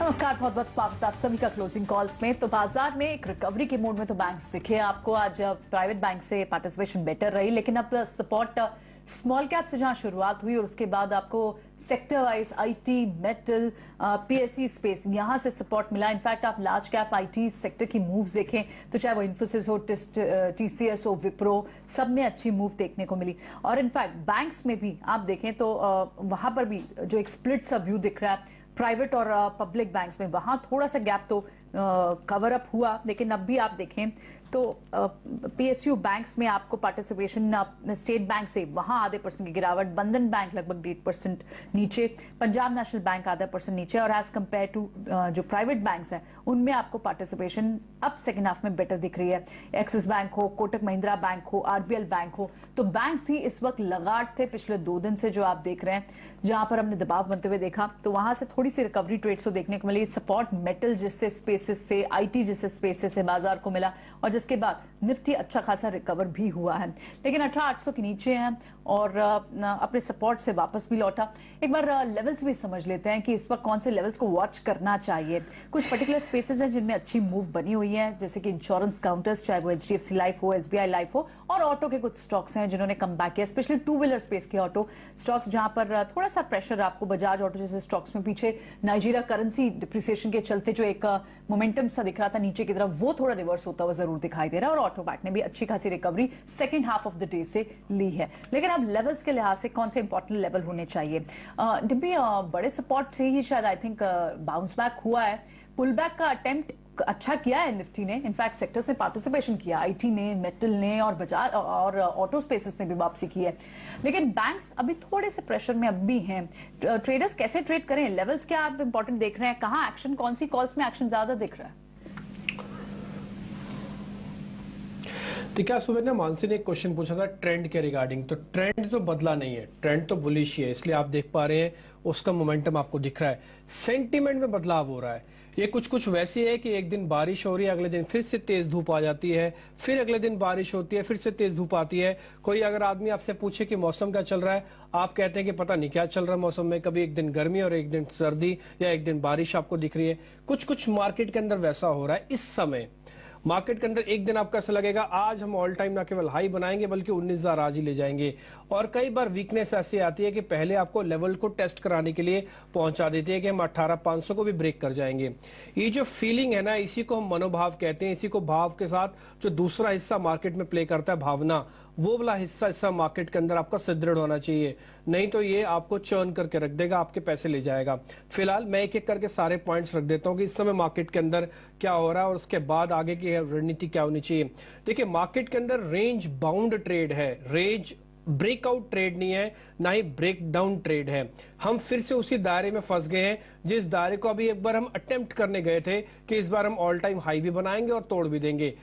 नमस्कार, बहुत बहुत स्वागत आप सभी का क्लोजिंग कॉल्स में। तो बाजार में एक रिकवरी के मूड में तो बैंक्स दिखे आपको। आज प्राइवेट बैंक से पार्टिसिपेशन बेटर रही, लेकिन अब सपोर्ट स्मॉल कैप से जहां शुरुआत हुई और उसके बाद आपको sector wise IT, metal, PSE space यहां से सपोर्ट मिला। इनफैक्ट आप लार्ज कैप आईटी सेक्टर की मूव्स देखें तो चाहे वो इन्फोसिस हो, टीसीएस हो, विप्रो, सब में अच्छी मूव देखने को मिली। और इनफैक्ट बैंक्स में भी आप देखें तो वहां पर भी जो एक स्प्लिट सा व्यू दिख रहा है प्राइवेट और पब्लिक बैंक्स में, वहां थोड़ा सा गैप तो कवर अप हुआ। लेकिन अब भी आप देखें तो पीएसयू बैंक्स में आपको पार्टिसिपेशन स्टेट बैंक से वहां आधे % की गिरावट, बंधन बैंक लगभग 1.5% नीचे, पंजाब नेशनल बैंक आधा % नीचे। और एज कंपेयर टू जो प्राइवेट बैंक्स हैं उनमें आपको पार्टिसिपेशन अब सेकेंड हाफ में बेटर दिख रही है। एक्सिस बैंक हो, कोटक महिंद्रा बैंक हो, आरबीएल बैंक हो, तो बैंक्स ही इस वक्त लगाट थे पिछले 2 दिन से जो आप देख रहे हैं, जहां पर हमने दबाव बनते हुए देखा तो वहां से थोड़ी सी रिकवरी ट्रेड्स को देखने को मिली। सपोर्ट मेटल जैसे स्पेसेस से, आईटी जैसे स्पेसेस से बाजार को मिला और जिसके बाद निफ्टी अच्छा खासा रिकवर भी हुआ है, लेकिन 18,800 के नीचे हैं और अपने सपोर्ट से वापस भी लौटा। एक बार लेवल्स भी समझ लेते हैं कि इस वक्त कौन से लेवल्स को वॉच करना चाहिए। कुछ पर्टिकुलर स्पेसेस हैं जिनमें अच्छी मूव बनी हुई है, जैसे कि इंश्योरेंस काउंटर्स, चाहे वो एचडीएफसी लाइफ हो, एसबीआई लाइफ हो, और ऑटो के कुछ स्टॉक्स हैं जिन्होंने कम बैक किया, स्पेशली टू व्हीलर स्पेस के ऑटो स्टॉक्स, जहां पर थोड़ा सा प्रेशर आपको बजाज ऑटो जैसे स्टॉक्स में पीछे नाइजीरिया करेंसी डिप्रिसिएशन के चलते जो एक मोमेंटम सा दिख रहा था नीचे की तरफ, वो थोड़ा रिवर्स होता हुआ जरूर दिखाई दे रहा है। और ऑटो बैंक ने भी अच्छी खासी recovery second half of the day से ली है। लेकिन अब लेवल्स के लिहाज से कौन से इंपॉर्टेंट लेवल होने चाहिए? डिब्बी बड़े सपोर्ट से ही शायद आई थिंक बाउंस बैक हुआ है। पुल बैक का अटेम्प्ट अच्छा किया है निफ्टी ने, इनफैक्ट सेक्टर से पार्टिसिपेशन किया, आईटी ने, मेटल ने और बजाज और ऑटो स्पेसेस ने भी वापसी की है। लेकिन बैंक्स अभी थोड़े से प्रेशर में अब भी हैं। ट्रेडर्स कैसे ट्रेड करें? लेवल्स क्या आप इंपॉर्टेंट देख रहे हैं? कहां एक्शन, कौन सी कॉल्स में एक्शन ज्यादा दिख रहा है? तो क्या सुबह ना मानसी ने एक क्वेश्चन पूछा था ट्रेंड के रिगार्डिंग, तो ट्रेंड तो बदला नहीं है, ट्रेंड तो बुलिश ही है, इसलिए आप देख पा रहे हैं उसका मोमेंटम आपको दिख रहा है। सेंटीमेंट में बदलाव हो रहा है, ये कुछ वैसी है कि एक दिन बारिश हो रही है, अगले दिन फिर से तेज धूप आ जाती है, फिर अगले दिन बारिश होती है, फिर से तेज धूप आती है। कोई अगर आदमी आपसे पूछे कि मौसम क्या चल रहा है, आप कहते हैं कि पता नहीं क्या चल रहा है मौसम में, कभी एक दिन गर्मी और एक दिन सर्दी या एक दिन बारिश आपको दिख रही है। कुछ मार्केट के अंदर वैसा हो रहा है इस समय। मार्केट के अंदर एक दिन आपको ऐसा लगेगा आज हम ऑल टाइम ना केवल हाई बनाएंगे बल्कि 19,000 आज ही ले जाएंगे। और कई बार वीकनेस ऐसी आती है कि पहले आपको लेवल को टेस्ट कराने के लिए पहुंचा देती है कि हम 18,500 को भी ब्रेक कर जाएंगे। ये जो फीलिंग है ना, इसी को हम मनोभाव कहते हैं। इसी को भाव के साथ जो दूसरा हिस्सा मार्केट में प्ले करता है, भावना, वो वाला हिस्सा मार्केट के अंदर आपका सुदृढ़ होना चाहिए, नहीं तो ये आपको चर्न करके रख देगा, आपके पैसे ले जाएगा। फिलहाल मैं एक एक करके सारे पॉइंट्स रख देता हूं कि इस समय मार्केट के अंदर क्या हो रहा है और उसके बाद आगे की रणनीति क्या होनी चाहिए। देखिए, मार्केट के अंदर रेंज बाउंड ट्रेड है, रेंज ब्रेकआउट ट्रेड नहीं है, ना ही ब्रेक डाउन ट्रेड है। हम फिर से उसी दायरे में फंस गए हैं जिस दायरे को अभी एक बार हम अटेम्प्ट करने गए थे कि इस बार हम ऑल टाइम हाई भी बनाएंगे और तोड़ भी देंगे।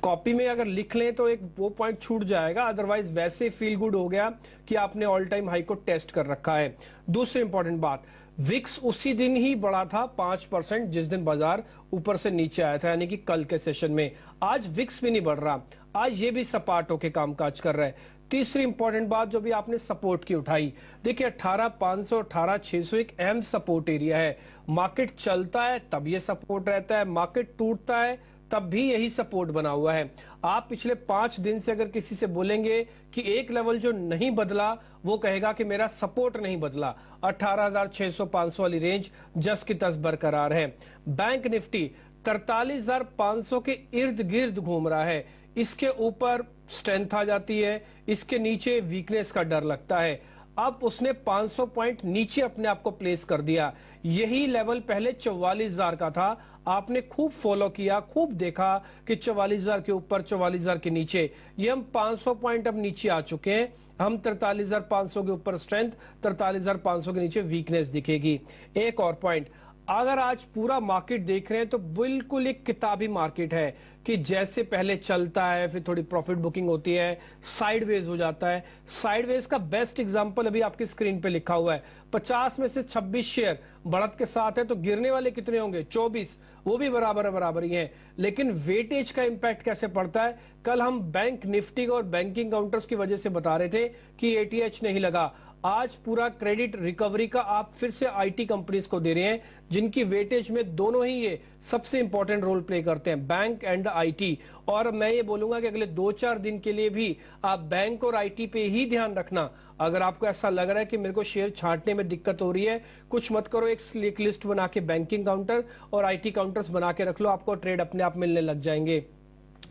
कॉपी में अगर लिख लें तो एक वो पॉइंट छूट जाएगा, अदरवाइज वैसे फील गुड हो गया कि आपने ऑल टाइम हाई को टेस्ट कर रखा है। दूसरी इंपॉर्टेंट बात, विक्स उसी दिन ही बढ़ा था 5% जिस दिन बाजार ऊपर से नीचे आया था, यानी कि कल के सेशन में। आज विक्स भी नहीं बढ़ रहा, आज ये भी सपाट होकर कामकाज कर रहा है। तीसरी इंपॉर्टेंट बात जो भी आपने सपोर्ट की उठाई, देखिए 18,500 18,600 एक अहम सपोर्ट एरिया है। मार्केट चलता है तब ये सपोर्ट रहता है, मार्केट टूटता है तब भी यही सपोर्ट बना हुआ है। आप पिछले 5 दिन से अगर किसी से बोलेंगे कि एक लेवल जो नहीं बदला, वो कहेगा कि मेरा सपोर्ट नहीं बदला। 18,600-500 वाली रेंज जस की तस बरकरार है। बैंक निफ्टी 43,500 के इर्द गिर्द घूम रहा है, इसके ऊपर स्ट्रेंथ आ जाती है, इसके नीचे वीकनेस का डर लगता है। अब उसने 500 पॉइंट नीचे अपने आप को प्लेस कर दिया। यही लेवल पहले 44,000 का था, आपने खूब फॉलो किया, खूब देखा कि 44,000 के ऊपर, 44,000 के नीचे। ये हम 500 पॉइंट अब नीचे आ चुके हैं। हम 43,500 के ऊपर स्ट्रेंथ, 43,500 के नीचे वीकनेस दिखेगी। एक और पॉइंट, अगर आज पूरा मार्केट देख रहे हैं तो बिल्कुल एक किताबी मार्केट है कि जैसे पहले चलता है, फिर थोड़ी प्रॉफिट बुकिंग होती है, साइडवेज हो जाता है। साइडवेज का बेस्ट एग्जांपल अभी आपकी स्क्रीन पे लिखा हुआ है। 50 में से 26 शेयर बढ़त के साथ है, तो गिरने वाले कितने होंगे? 24, वो भी बराबर ही है। लेकिन वेटेज का इंपैक्ट कैसे पड़ता है? कल हम बैंक निफ्टी और बैंकिंग काउंटर्स की वजह से बता रहे थे कि एटीएच नहीं लगा। आज पूरा क्रेडिट रिकवरी का आप फिर से आईटी कंपनीज को दे रहे हैं, जिनकी वेटेज में दोनों ही ये सबसे इंपॉर्टेंट रोल प्ले करते हैं, बैंक एंड आईटी। और मैं ये बोलूंगा कि अगले 2-4 दिन के लिए भी आप बैंक और आईटी पे ही ध्यान रखना। अगर आपको ऐसा लग रहा है कि मेरे को शेयर छांटने में दिक्कत हो रही है, कुछ मत करो, एक लिस्ट बना के बैंकिंग काउंटर और आईटी काउंटर्स बना के रख लो, आपको ट्रेड अपने आप मिलने लग जाएंगे।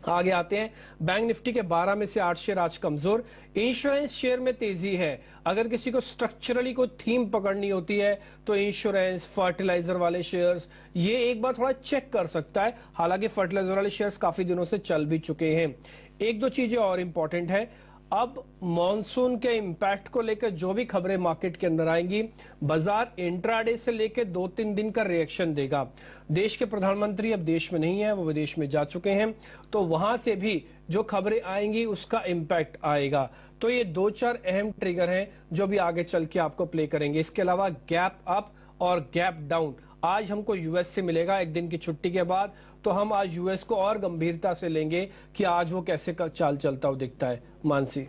आगे आते हैं, बैंक निफ्टी के 12 में से 8 शेयर आज कमजोर। इंश्योरेंस शेयर में तेजी है। अगर किसी को स्ट्रक्चरली कोई थीम पकड़नी होती है तो इंश्योरेंस, फर्टिलाइजर वाले शेयर्स, ये एक बार थोड़ा चेक कर सकता है। हालांकि फर्टिलाइजर वाले शेयर्स काफी दिनों से चल भी चुके हैं। एक दो चीजें और इंपॉर्टेंट है, अब मॉनसून के इंपैक्ट को लेकर जो भी खबरें मार्केट के अंदर आएंगी, बाजार इंट्राडे से लेकर 2-3 दिन का रिएक्शन देगा। देश के प्रधानमंत्री अब देश में नहीं है, वो विदेश में जा चुके हैं, तो वहां से भी जो खबरें आएंगी उसका इंपैक्ट आएगा। तो ये 2-4 अहम ट्रिगर हैं जो भी आगे चल के आपको प्ले करेंगे। इसके अलावा गैप अप और गैप डाउन आज हमको यूएस से मिलेगा एक दिन की छुट्टी के बाद, तो हम आज यूएस को और गंभीरता से लेंगे कि आज वो कैसे चाल चलता हुआ दिखता है। मानसी,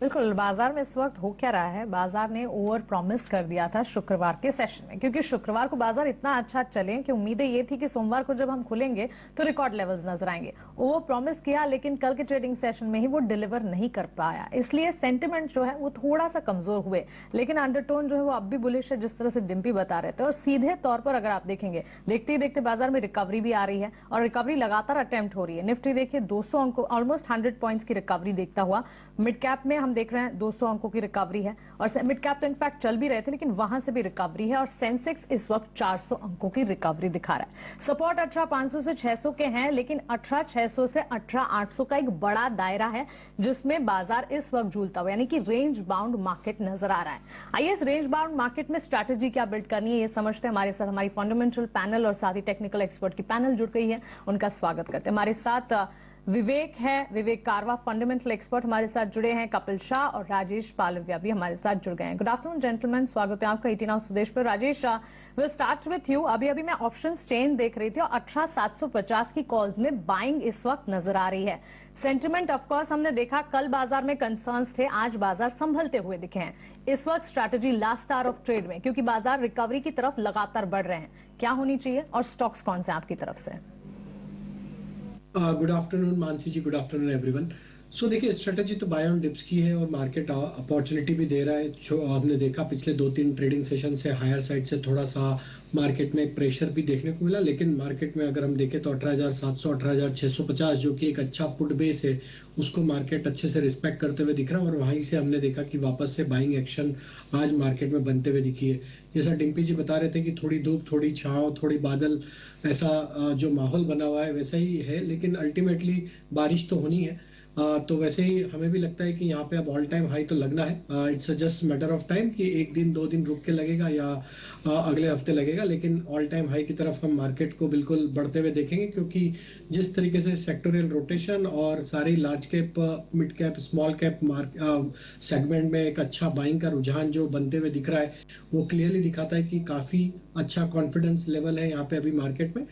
बिल्कुल, बाजार में इस वक्त हो क्या रहा है, बाजार ने ओवर प्रॉमिस कर दिया था शुक्रवार के सेशन में, क्योंकि शुक्रवार को बाजार इतना अच्छा चले कि उम्मीदें ये थी कि सोमवार को जब हम खुलेंगे तो रिकॉर्ड लेवल्स नजर आएंगे। ओवर प्रॉमिस किया, लेकिन कल के ट्रेडिंग सेशन में ही वो डिलीवर नहीं कर पाया, इसलिए सेंटिमेंट जो है वो थोड़ा सा कमजोर हुए। लेकिन अंडरटोन जो है वो अब भी बुलिश है, जिस तरह से डिम्पी बता रहे थे। और सीधे तौर पर अगर आप देखेंगे, देखते ही देखते बाजार में रिकवरी भी आ रही है और रिकवरी लगातार अटेम्प्ट हो रही है। निफ्टी देखिए 200 अंकों, ऑलमोस्ट 100 पॉइंट्स की रिकवरी देखता हुआ। मिड कैप में हम देख रहे हैं 200 अंकों की रिकवरी है, और मिड कैप तो इनफैक्ट चल भी रहे थे लेकिन वहां से भी रिकवरी है। और सेंसेक्स इस वक्त 400 अंकों की रिकवरी दिखा रहा है। सपोर्ट 18,500 से 600 के हैं, लेकिन 18,600 से 18,800 का एक बड़ा दायरा है जिसमें बाजार इस वक्त झूलता हुआ, यानी कि रेंज बाउंड मार्केट नजर आ रहा है। आइए इस रेंज बाउंड मार्केट में स्ट्रैटेजी क्या बिल्ड करनी है ये समझते हैं। हमारे साथ हमारी फंडामेंटल पैनल और साथ ही टेक्निकल एक्सपर्ट की पैनल जुड़ गई है, उनका स्वागत करते हैं। हमारे साथ विवेक है, विवेक कारवा फंडामेंटल एक्सपर्ट हमारे साथ जुड़े हैं। कपिल शाह और राजेश पालविया भी हमारे साथ जुड़ गए हैं। गुड आफ्टरनून जेंटलमैन, स्वागत है आपका 18 हाउस स्वदेश पर। Rajesh, will start with you. अभी मैं ऑप्शंस चेन देख रही थी और 18,750 की कॉल्स में बाइंग इस वक्त नजर आ रही है। सेंटिमेंट ऑफ कोर्स हमने देखा कल बाजार में कंसर्न्स थे, आज बाजार संभलते हुए दिखे हैं। इस वक्त strategy last hour of trade में, क्योंकि बाजार रिकवरी की तरफ लगातार बढ़ रहे हैं, क्या होनी चाहिए और स्टॉक्स कौन से आपकी तरफ से? गुड आफ्टरनून मानसी जी, गुड आफ्टरनून एवरीवन। सो देखिए, स्ट्रेटजी तो बाय ऑन डिप्स की है और मार्केट अपॉर्चुनिटी भी दे रहा है। जो हमने देखा पिछले 2-3 ट्रेडिंग सेशन से हायर साइड से थोड़ा सा मार्केट में एक प्रेशर भी देखने को मिला, लेकिन मार्केट में अगर हम देखें तो 18,700, 18,650 जो कि एक अच्छा पुट बेस है, उसको मार्केट अच्छे से रिस्पेक्ट करते हुए दिख रहा है। और वहीं से हमने देखा कि वापस से बाइंग एक्शन आज मार्केट में बनते हुए दिखी है। जैसा डिम्पी जी बता रहे थे कि थोड़ी धूप, थोड़ी छांव, थोड़ी बादल, ऐसा जो माहौल बना हुआ है वैसा ही है, लेकिन अल्टीमेटली बारिश तो होनी है। तो वैसे ही हमें भी लगता है कि यहाँ पे अब ऑल टाइम हाई तो लगना है। It's just matter of time कि एक दिन 2 दिन रुक के लगेगा या अगले हफ्ते लगेगा, लेकिन ऑल टाइम हाई की तरफ हम मार्केट को बिल्कुल बढ़ते हुए देखेंगे, क्योंकि जिस तरीके से सेक्टोरियल रोटेशन और सारी large cap, mid cap, small cap segment में एक अच्छा बाइंग का रुझान जो बनते हुए दिख रहा है, वो क्लियरली दिखाता है कि काफी अच्छा कॉन्फिडेंस लेवल है यहाँ पे अभी मार्केट में।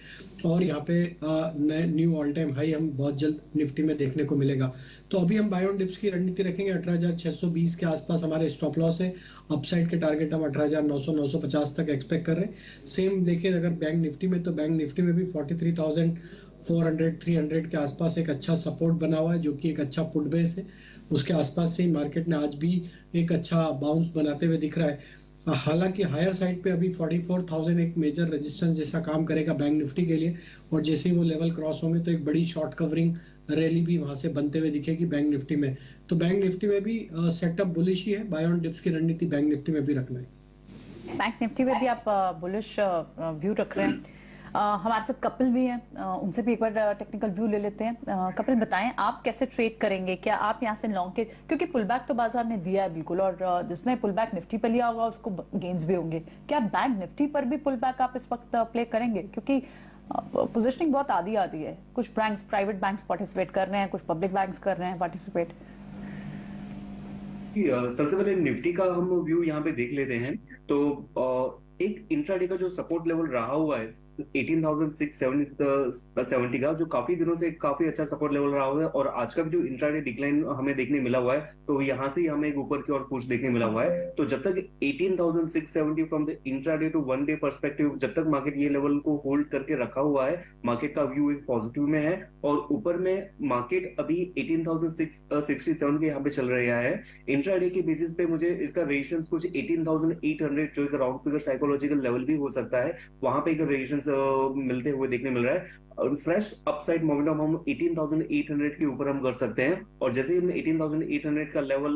और यहाँ पे न्यू ऑल टाइम हाई हम बहुत जल्द निफ्टी में देखने को मिलेगा। तो अभी हम बाय ऑन डिप्स की रणनीति रखेंगे। 18,620 के आसपास हमारे स्टॉप लॉस है। अपसाइड के टारगेट हम 18,900, 950 तक एक्सपेक्ट कर रहे हैं। सेम देखिए अगर बैंक निफ्टी में, तो बैंक निफ्टी में भी 43,400, 300 के आसपास एक अच्छा सपोर्ट बना हुआ है, जो कि एक अच्छा पुट बेस है। उसके आसपास से ही मार्केट ने आज भी एक अच्छा बाउंस बनाते हुए दिख रहा है। हालांकि हायर साइड पे अभी 44,000 एक मेजर रेजिस्टेंस जैसा काम करेगा बैंक निफ्टी के लिए, और जैसे ही वो लेवल क्रॉस होंगे तो एक बड़ी शॉर्ट कवरिंग रैली भी वहां से बनते हुए दिखेगी बैंक निफ्टी में। तो बैंक निफ्टी में भी सेटअप बुलिश ही है। बाय ऑन डिप्स की रणनीति बैंक निफ्टी में भी रखना है। बैंक निफ्टी में भी आप बुलिश व्यू रख रहे हैं। हमारे साथ कपिल भी हैं, उनसे भी एक बार टेक्निकल व्यू ले लेते हैं। कपिल, बताएं आप कैसे ट्रेड करेंगे? क्या आप यहां से लॉन्ग के, क्योंकि पुल बैक तो बाजार ने दिया है बिल्कुल, और जिसने पुल बैक निफ्टी पर लिया होगा उसको गेन्स भी होंगे। क्या बैंक निफ्टी पर भी पुल बैक आप इस वक्त प्ले करेंगे? क्योंकि पोजिशनिंग बहुत आधी है। कुछ बैंक्स, प्राइवेट बैंक्स पार्टिसिपेट कर रहे हैं, कुछ पब्लिक बैंक्स कर रहे हैं पार्टिसिपेट। सबसे पहले निफ्टी का हम व्यू यहाँ पे देख लेते हैं। तो एक इंट्राडे का जो सपोर्ट लेवल रहा हुआ है 18,670 का, जो काफी दिनों से काफी अच्छा सपोर्ट लेवल रहा हुआ है, और आज का भी जो इंट्राडे डिक्लाइन हमें देखने मिला हुआ है, तो यहाँ से ही हमें एक ऊपर की ओर पुश देखने मिला हुआ है। तो जब तक 18,670 from the intraday to one day perspective, जब तक मार्केट ये लेवल को होल्ड करके रखा हुआ है, मार्केट का व्यू एक पॉजिटिव में है, और ऊपर में मार्केट अभी 18,667 के यहाँ पे चल रहा है। इंट्राडे के बेसिस पे मुझे इसका रेजिस्टेंस कुछ 18,800, जो एक राउंड फिगर साइकोलॉजिकल लेवल भी हो सकता है, वहां पे एक रेजिस्टेंस मिलते हुए देखने मिल रहा है। फ्रेश अपसाइड मोमेंटम हम 18,800 के ऊपर हम कर सकते हैं, और जैसे ही 18,800 का लेवल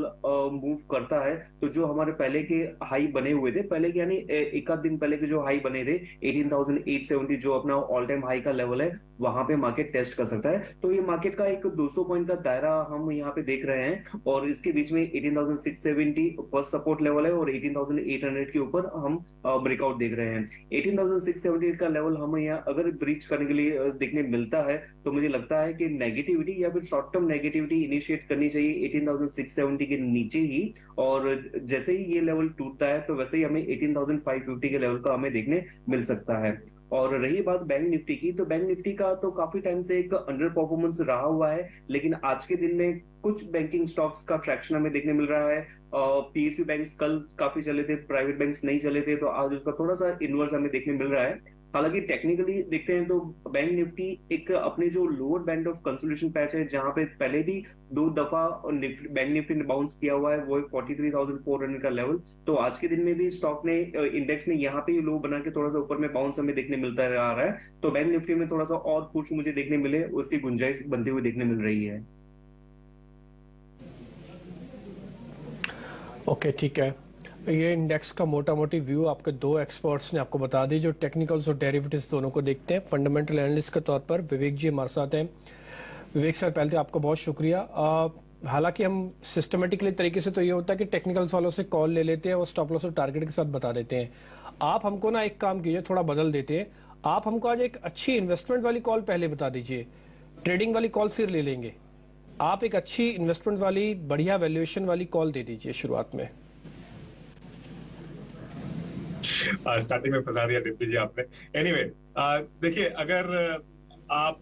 मूव करता है, तो जो हमारे पहले के हाई बने हुए थे, पहले के यानी एक आध दिन पहले के जो हाई बने थे 18,870, जो अपना ऑल टाइम हाई का लेवल है, वहां पे मार्केट टेस्ट कर सकता है। तो ये मार्केट का एक 200 पॉइंट का दायरा हम यहाँ पे देख रहे हैं, और इसके बीच में 18,670 फर्स्ट सपोर्ट लेवल है, और 18,800 के ऊपर हम ब्रेकआउट देख रहे हैं। 18,670 का लेवल हमें यहाँ अगर ब्रीच करने के लिए देखने मिलता है, तो मुझे लगता है कि नेगेटिविटी या फिर शॉर्ट टर्म नेगेटिविटी इनिशिएट करनी चाहिए 18,670 के नीचे ही, और जैसे ही ये लेवल टूटता है, तो वैसे ही हमें 18,550 के लेवल का हमें देखने मिल सकता है। और रही बात बैंक निफ्टी की, तो बैंक निफ्टी का तो काफी टाइम से एक अंडर परफॉर्मेंस रहा हुआ है, लेकिन आज के दिन में कुछ बैंकिंग स्टॉक्स का ट्रैक्शन हमें देखने मिल रहा है। पीएसयू बैंक्स कल काफी चले थे, प्राइवेट बैंक्स नहीं चले थे, तो आज उसका थोड़ा सा इन्वर्स हमें देखने मिल रहा है। हालांकि टेक्निकली देखते हैं तो बैंक निफ्टी एक अपने जो lower band of consolidation patch है, जहां पे पहले भी 2 दफा बैंक निफ्टी ने बाउंस किया हुआ है, वो 43,400 का लेवल। तो आज के दिन में भी स्टॉक ने इंडेक्स ने यहाँ पे लो बना के थोड़ा सा ऊपर में बाउंस हमें देखने मिलता आ रहा है। तो बैंक निफ्टी में थोड़ा सा और पुश मुझे देखने मिले, उसकी गुंजाइश बनती हुई देखने मिल रही है। ओके, ठीक है। ये इंडेक्स का मोटा मोटी व्यू आपके दो एक्सपर्ट्स ने आपको बता दी, जो टेक्निकल्स और डेरिवेटिव्स दोनों को देखते हैं। फंडामेंटल एनालिस्ट के तौर पर विवेक जी हमारे साथ हैं। विवेक सर, पहले तो आपका बहुत शुक्रिया। हालांकि हम सिस्टमेटिकली तरीके से तो ये होता है कि टेक्निकल्स वालों से कॉल ले लेते हैं और स्टॉप लॉस और टारगेट के साथ बता देते हैं। आप हमको ना एक काम कीजिए, थोड़ा बदल देते हैं। आप हमको आज एक अच्छी इन्वेस्टमेंट वाली कॉल पहले बता दीजिए, ट्रेडिंग वाली कॉल फिर ले लेंगे। आप एक अच्छी इन्वेस्टमेंट वाली बढ़िया वैल्यूएशन वाली कॉल दे दीजिए शुरुआत में। स्टार्टिंग में फंसा दिया डिप्टी जी आपने। एनीवे, देखिए, अगर आप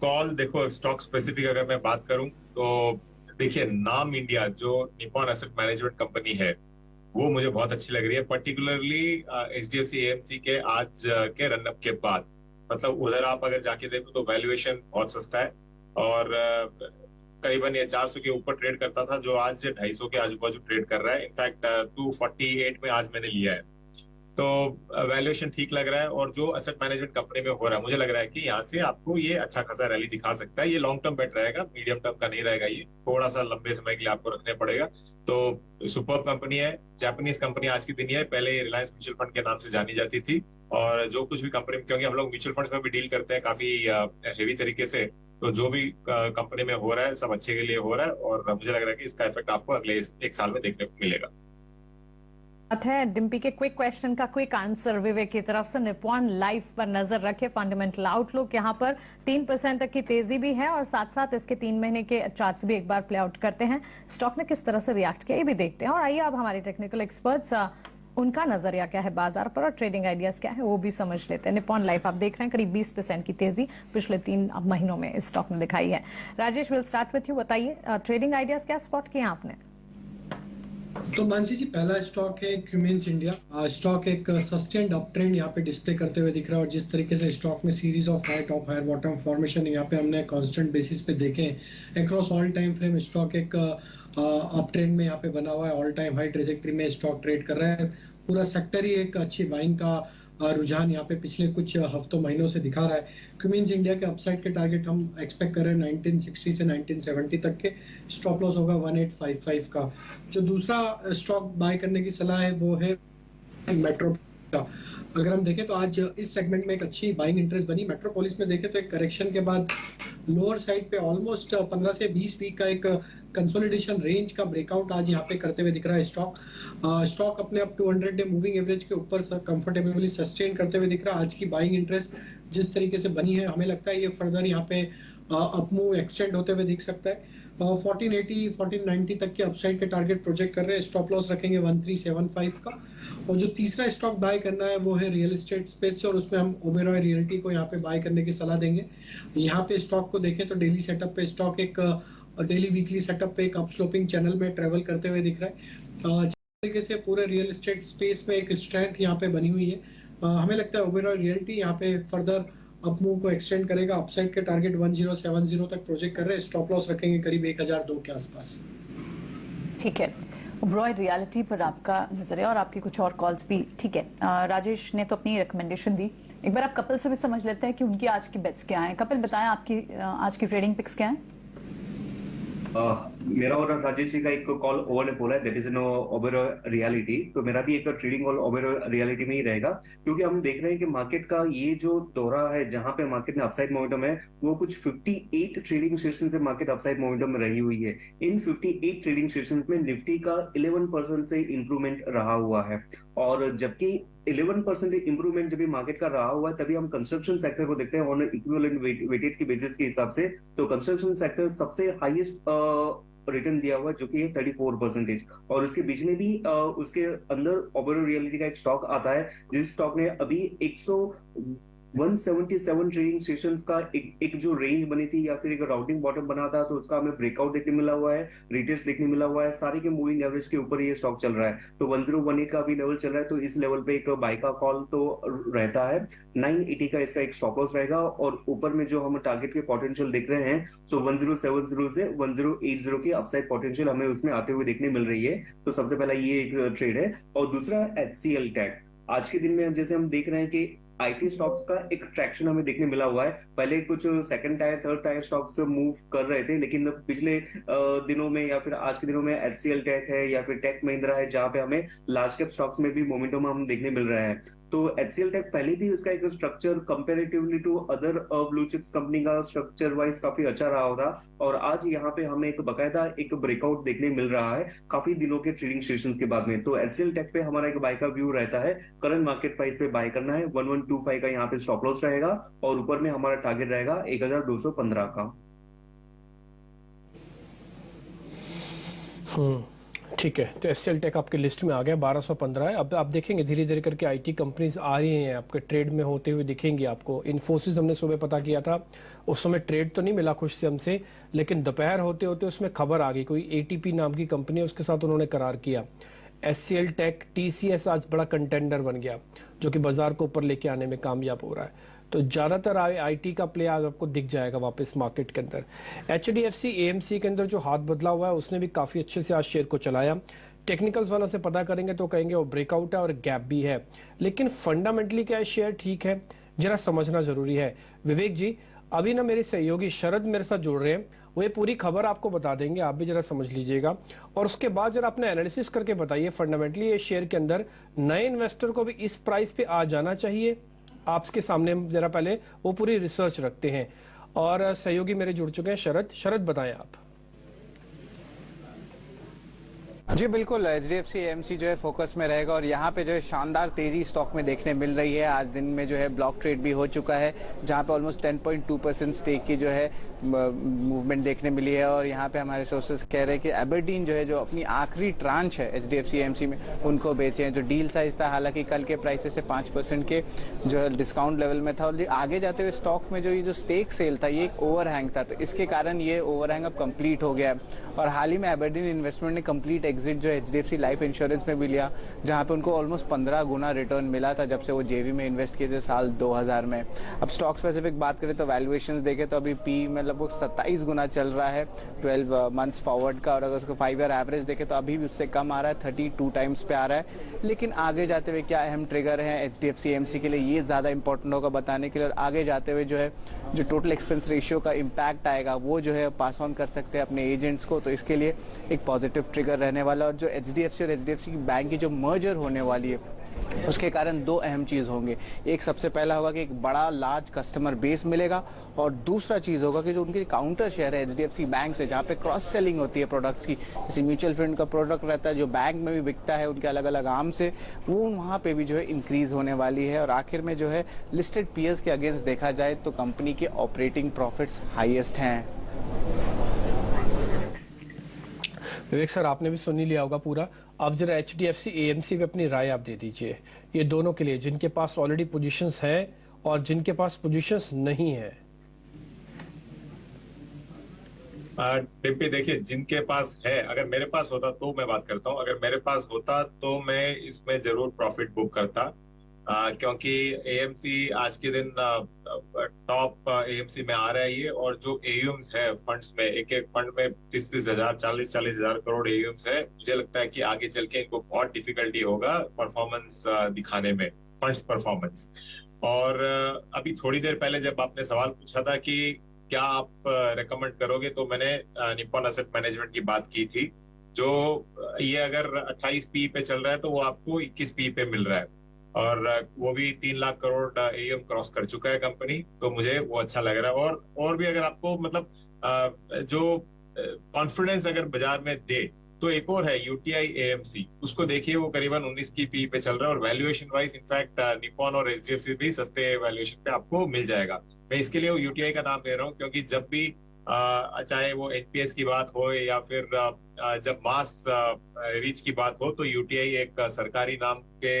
कॉल देखो स्टॉक स्पेसिफिक अगर मैं बात करूं, तो देखिए नाम इंडिया जो निप्पॉन एसेट मैनेजमेंट कंपनी है, वो मुझे बहुत अच्छी लग रही है, पर्टिकुलरली एचडीएफसी एएमसी के आज के रनअप के बाद। मतलब उधर आप अगर जाके देखो तो वैल्यूएशन बहुत सस्ता है, और करीबन ये 400 के ऊपर ट्रेड करता था, जो आज 250 के आजू बाजू ट्रेड कर रहा है। इनफैक्ट 248 में आज मैंने लिया है, तो वैल्यूएशन ठीक लग रहा है। और जो एसेट मैनेजमेंट कंपनी में हो रहा है, मुझे लग रहा है कि यहाँ से आपको ये अच्छा खासा रैली दिखा सकता है। ये लॉन्ग टर्म बेट रहेगा, मीडियम टर्म का नहीं रहेगा, ये थोड़ा सा लंबे समय के लिए आपको रखने पड़ेगा। तो सुपर कंपनी है, जापानीज कंपनी आज की दिन है, पहले रिलायंस म्यूचुअल फंड के नाम से जानी जाती थी। और जो कुछ भी कंपनी, क्योंकि हम लोग म्यूचुअल फंड्स में भी डील करते हैं काफी हेवी तरीके से, तो जो भी कंपनी में हो रहा है सब अच्छे के लिए हो रहा है, और मुझे लग रहा है कि इसका इफेक्ट आपको अगले 1 साल में देखने को मिलेगा। है डिम्पी के क्विक क्वेश्चन का क्विक आंसर विवेक की तरफ से। निप्पॉन लाइफ पर नजर रखे, फंडामेंटल आउटलुक यहाँ पर 3% तक की तेजी भी है, और साथ साथ इसके 3 महीने के चार्ट्स भी एक बार प्ले आउट करते हैं। स्टॉक ने किस तरह से रिएक्ट किया ये भी देखते हैं। और आइए अब हमारे टेक्निकल एक्सपर्ट्स उनका नजरिया क्या है बाजार पर और ट्रेडिंग आइडियाज क्या है वो भी समझ लेते हैं। निप्पॉन लाइफ आप देख रहे हैं करीब 20% की तेजी पिछले 3 महीनों में इस स्टॉक ने दिखाई है। Rajesh, will start with you, बताइए ट्रेडिंग आइडियाज क्या स्पॉट किया आपने? तो मानसी जी, पहला स्टॉक है क्यूमिंस इंडिया। स्टॉक एक सस्टेन्ड अप ट्रेंड यहाँ पे डिस्प्ले करते हुए दिख रहा है, और जिस तरीके से स्टॉक में series of high top higher bottom formation यहाँ पे हमने कांस्टेंट बेसिस पे देखे across all time frame, stock एक अप ट्रेंड में यहाँ पे बना हुआ है, ऑल टाइम हाई ट्रेजेक्ट्री में स्टॉक ट्रेड कर रहा है। पूरा सेक्टर ही एक अच्छी बाइंग का रुझान यहाँ पे पिछले कुछ हफ्तों महीनों से दिखा रहा है। क्यूमिंस इंडिया के अपसाइड के टारगेट हम एक्सपेक्ट कर रहे हैं 1960 से 1970 तक के, स्टॉप लॉस होगा 1855 का। जो दूसरा स्टॉक बाय करने की सलाह है वो है मेट्रो का। अगर हम देखें तो आज इस सेगमेंट में एक अच्छी बाइंग इंटरेस्ट बनी। मेट्रोपोलिस में देखें तो एक करेक्शन के बाद लोअर साइड पे ऑलमोस्ट 15 से 20 वीक का एक कंसोलिडेशन रेंज का ब्रेकआउट आज यहाँ पे करते हुए दिख रहा है। स्टॉक अपने अब 200 डे मूविंग एवरेज के ऊपर कंफर्टेबली सस्टेन करते हुए दिख रहा है। आज की बाइंग इंटरेस्ट जिस तरीके से बनी है, हमें लगता है ये फर्दर यहाँ पे अपमूव एक्सटेंड होते हुए दिख सकता है। 1480 1490 तक के अपसाइड के टारगेट प्रोजेक्ट कर रहे हैं। स्टॉप लॉस रखेंगे 1375 का। और जो तीसरा स्टॉक बाय करना है वो है रियल एस्टेट स्पेस से, और उसमें हम ओबेरॉय रियल्टी को यहाँ पे बाय करने की सलाह देंगे। यहाँ पे स्टॉक को देखें तो डेली सेटअप पे स्टॉक एक डेली वीकली सेटअप पे एक अपस्लोपिंग चैनल में ट्रेवल करते हुए दिख रहा है। तरीके से पूरे रियल एस्टेट स्पेस में एक स्ट्रेंथ यहाँ पे बनी हुई है। हमें लगता है ओबेरॉय रियल्टी यहाँ पे फर्दर अप मूव को एक्सटेंड करेगा। अपसाइड के टारगेट 1070 तक प्रोजेक्ट कर रहे हैं। स्टॉप लॉस रखेंगे करीब 1002 के आसपास। ठीक है, ओबेरॉय रियल्टी पर आपका नजर है और आपकी कुछ और कॉल्स भी। ठीक है, राजेश ने तो अपनी रिकमेंडेशन दी, एक बार आप कपिल से भी समझ लेते हैं कि उनकी आज की बेट्स क्या हैं। कपिल बताएं आपकी आज की ट्रेडिंग पिक्स क्या हैं। मेरा और राजेश जी का एक कॉल ओवर ने बोला है, that is no Oberoi reality. तो मेरा भी एक ट्रेडिंग कॉल ओबेरॉय रियलिटी में ही रहेगा, क्योंकि हम देख रहे हैं कि मार्केट का ये जो दौरा है जहां पे मार्केट में अपसाइड मोमेंटम है, वो कुछ 58 ट्रेडिंग सेशन से मार्केट अपसाइड मोमेंटम में रही हुई है। इन 58 ट्रेडिंग सेशन में निफ्टी का 11% से इंप्रूवमेंट रहा हुआ है, और जबकि 11% इंप्रूवमेंट जब भी मार्केट का रहा हुआ है, तभी हम कंस्ट्रक्शन सेक्टर को देखते हैं ऑन इक्विवेलेंट वेटेज के बेसिस के हिसाब से। तो कंस्ट्रक्शन सेक्टर सबसे हाईएस्ट रिटर्न दिया हुआ है, जो कि है 34%। और उसके बीच में भी उसके अंदर ओबेरॉय रियल्टी का एक स्टॉक आता है, जिस स्टॉक ने अभी 177 ट्रेडिंग सेशंस का एक जो रेंज बनी थी या फिर एक राउटिंग बॉटम बना था, तो उसका हमें ब्रेकआउट देखने मिला हुआ है, रिटेस्ट देखने मिला हुआ है। सारे के मूविंग एवरेज के ऊपर ये स्टॉक चल रहा है। तो 1018 का भी लेवल चल रहा है, तो इस लेवल पे एक बाय का कॉल तो रहता है। 980 का इसका एक स्टॉप लॉस रहेगा, और ऊपर में जो हम टारगेट के पोटेंशियल देख रहे हैं, सो 1070 से 1080 की अपसाइड पोटेंशियल हमें उसमें आते हुए देखने मिल रही है। तो सबसे पहला ये एक ट्रेड है। और दूसरा HCL टेक। आज के दिन में जैसे हम देख रहे हैं कि आईटी स्टॉक्स का एक ट्रैक्शन हमें देखने मिला हुआ है। पहले कुछ second tier third tier stocks move कर रहे थे, लेकिन पिछले दिनों में या फिर आज के दिनों में HCL टेक है या फिर टेक महिंद्रा है, जहां पे हमें लार्ज कैप स्टॉक्स में भी मोमेंटम हम देखने मिल रहा है। तो HCL टेक पहले भी उसका एक structure comparatively to other blue chips company का स्ट्रक्चर वाइज काफी अच्छा रहा होगा, और आज यहाँ पे हमें एक बकायदा एक ब्रेकआउट देखने मिल रहा है काफी दिनों के ट्रेडिंग सेशंस के बाद में। तो HCL टेक पे हमारा एक बाय का व्यू रहता है। करंट मार्केट प्राइस पे बाय करना है। 1125 का यहाँ पे स्टॉप लॉस रहेगा, और ऊपर में हमारा टारगेट रहेगा 1215 का। ठीक है, तो HCL टेक आपके लिस्ट में आ गया, 1215 है। अब आप देखेंगे धीरे धीरे करके आईटी कंपनीज आ रही हैं, आपके ट्रेड में होते हुए दिखेंगी आपको। इन्फोसिस हमने सुबह पता किया था, उस समय ट्रेड तो नहीं मिला खुश से हमसे, लेकिन दोपहर होते होते उसमें खबर आ गई, कोई ATP नाम की कंपनी है, उसके साथ उन्होंने करार किया। HCL टेक TCS आज बड़ा कंटेंडर बन गया, जो कि बाजार को ऊपर लेके आने में कामयाब हो रहा है। तो ज्यादातर आईटी का प्ले आज आपको दिख जाएगा वापस मार्केट के अंदर। HDFC AMC के अंदर जो हाथ बदला हुआ है, उसने भी काफी अच्छे से आज शेयर को चलाया। टेक्निकल्स वालों से पता करेंगे तो कहेंगे वो ब्रेकआउट है और गैप भी है, लेकिन फंडामेंटली क्या शेयर ठीक है, जरा समझना जरूरी है। विवेक जी, अभी ना मेरे सहयोगी शरद मेरे साथ जुड़ रहे हैं, वो ये पूरी खबर आपको बता देंगे, आप भी जरा समझ लीजिएगा, और उसके बाद जरा अपने एनालिसिस करके बताइए फंडामेंटली ये शेयर के अंदर नए इन्वेस्टर को भी इस प्राइस पे आ जाना चाहिए। आपके सामने जरा पहले वो पूरी रिसर्च रखते हैं, और सहयोगी मेरे जुड़ चुके हैं शरद बताएं आप। जी बिल्कुल, HDFC AMC जो है फोकस में रहेगा, और यहाँ पे जो है शानदार तेजी स्टॉक में देखने मिल रही है। आज दिन में जो है ब्लॉक ट्रेड भी हो चुका है, जहाँ पे ऑलमोस्ट 10.2% स्टेक की जो है मूवमेंट देखने मिली है। और यहाँ पे हमारे सोर्सेस कह रहे हैं कि एबरडीन जो है, जो अपनी आखिरी ट्रांच है HDFC AMC में, उनको बेचे हैं। जो डील साइज था, हालांकि कल के प्राइसेस से 5% के जो है डिस्काउंट लेवल में था, और आगे जाते हुए स्टॉक में जो ये जो स्टेक सेल था, ये एक ओवरहैंग था, तो इसके कारण ये ओवरहैंग अब कंप्लीट हो गया है। और हाल ही में एबरडीन इन्वेस्टमेंट ने कंप्लीट एग्जिट जो HDFC लाइफ इंश्योरेंस में भी लिया, जहां पे उनको ऑलमोस्ट 15 गुना रिटर्न मिला था जब से वो जेवी में इन्वेस्ट किए थे साल 2000 में। अब स्टॉक स्पेसिफिक बात करें तो वैल्यूएशंस देखें तो अभी पी में लगभग 27 गुना चल रहा है 12 मंथ्स फॉरवर्ड का, और अगर उसको 5 ईयर एवरेज देखें तो अभी भी उससे कम आ रहा है, 32 टाइम्स पे आ रहा है। लेकिन आगे जाते हुए क्या अहम ट्रिगर है HDFC AMC के लिए, ये ज्यादा इंपॉर्टेंट होगा बताने के लिए। और आगे जाते हुए जो है जो टोटल एक्सपेंस रेशियो का इम्पैक्ट आएगा, वो जो है पास ऑन कर सकते हैं अपने एजेंट्स को, तो इसके लिए एक पॉजिटिव ट्रिगर रहने वाला। और जो HDFC और HDFC बैंक की जो मर्जर होने वाली है, उसके कारण दो अहम चीज होंगे। एक सबसे पहला होगा कि एक बड़ा लार्ज कस्टमर बेस मिलेगा, और दूसरा चीज होगा कि जो उनके काउंटर शेयर है HDFC बैंक से, जहाँ पे क्रॉस सेलिंग होती है प्रोडक्ट्स की, जैसे म्यूचुअल फंड का प्रोडक्ट रहता है जो बैंक में भी बिकता है उनके अलग अलग आर्म से, वो वहाँ पे भी जो है इंक्रीज होने वाली है। और आखिर में जो है लिस्टेड पीयर्स के अगेंस्ट देखा जाए तो कंपनी के ऑपरेटिंग प्रॉफिट्स हाईएस्ट हैं। विवेक सर, आपने भी सुन ही लिया होगा पूरा। अब जरा HDFC AMC पे अपनी राय आप दे दीजिए, ये दोनों के लिए, जिनके पास ऑलरेडी पोजीशंस है और जिनके पास पोजीशंस नहीं है। डिम्पी, देखिए, जिनके पास है, अगर मेरे पास होता तो मैं बात करता हूँ, अगर मेरे पास होता तो मैं इसमें जरूर प्रॉफिट बुक करता, क्योंकि AMC आज के दिन टॉप AMC में आ रहा है ये, और जो AUMs है फंड्स में, एक एक फंड में 30-30 हजार, 40-40 हजार करोड़ AUMs है। मुझे लगता है कि आगे चल के इनको बहुत डिफिकल्टी होगा परफॉर्मेंस दिखाने में, फंड्स परफॉर्मेंस। और अभी थोड़ी देर पहले जब आपने सवाल पूछा था कि क्या आप रेकमेंड करोगे, तो मैंने निप्पॉन एसेट मैनेजमेंट की बात की थी, जो ये अगर 28 PE पे चल रहा है तो वो आपको 21 PE पे मिल रहा है, और वो भी 3 लाख करोड़ AUM क्रॉस कर चुका है कंपनी, तो मुझे वो अच्छा लग रहा है। और भी अगर आपको मतलब जो कॉन्फिडेंस अगर बाजार में दे, तो एक और है UTI AMC, उसको देखिए, वो करीबन 19 की PE पे चल रहा है, और वैल्यूएशन वाइज इनफैक्ट निप्पॉन और HDFC भी सस्ते वैल्यूएशन पे आपको मिल जाएगा। मैं इसके लिए UTI का नाम ले रहा हूँ, क्योंकि जब भी चाहे वो NPS की बात हो या फिर जब मास रीच की बात हो, तो UTI एक सरकारी नाम के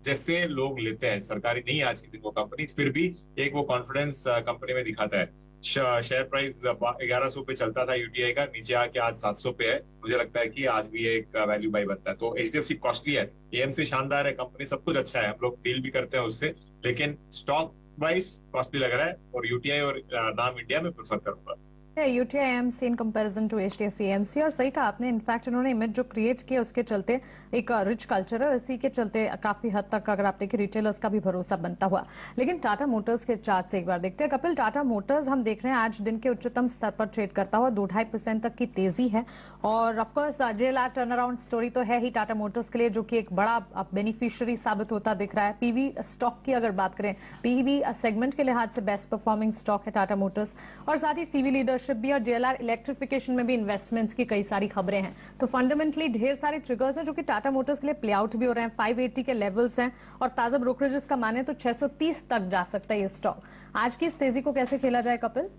जैसे लोग लेते हैं। सरकारी नहीं आज के दिन वो कंपनी, फिर भी एक वो कॉन्फिडेंस कंपनी में दिखाता है। शेयर प्राइस 1100 पे चलता था UTI का, नीचे आके आज 700 पे है। मुझे लगता है कि आज भी एक वैल्यू बाय बनता है। तो HDFC कॉस्टली है, AMC शानदार है, कंपनी सब कुछ अच्छा है, हम लोग डील भी करते हैं उससे, लेकिन स्टॉक वाइज कॉस्टली लग रहा है, और UTI और नाम इंडिया में प्रेफर करूंगा। UTI AMC in comparison to HDFC AMC, और सही कहा आपने, इनफैक्ट इन्होंने इमेज जो क्रिएट किया उसके चलते एक रिच कल्चर है, इसी के चलते काफी हद तक अगर आप देखें रिटेलर्स का भी भरोसा बनता हुआ। लेकिन टाटा मोटर्स के चार्ट से एक बार देखते हैं कपिल। टाटा मोटर्स हम देख रहे हैं आज दिन के उच्चतम स्तर पर ट्रेड करता हुआ, 2-2.5% तक की तेजी है, और of course JLR turn around story तो है ही टाटा मोटर्स के लिए, जो कि एक बड़ा बेनिफिशियरी साबित होता दिख रहा है। PV स्टॉक की अगर बात करें, PV सेगमेंट के लिहाज से बेस्ट परफॉर्मिंग स्टॉक है टाटा मोटर्स, और साथ ही CV लीडरशिप भी, और JLR इलेक्ट्रिफिकेशन में भी इन्वेस्टमेंट्स की कई सारी खबरें हैं। तो फंडामेंटली ढेर सारे ट्रिगर्स हैं जो कि टाटा मोटर्स के लिए प्ले आउट भी हो रहे हैं। 580 के लेवल्स हैं, और ताजा ब्रोकरेजेस का माने तो 630 तक जा सकता है ये स्टॉक। आज की इस तेजी को कैसे खेला जाए कपिल?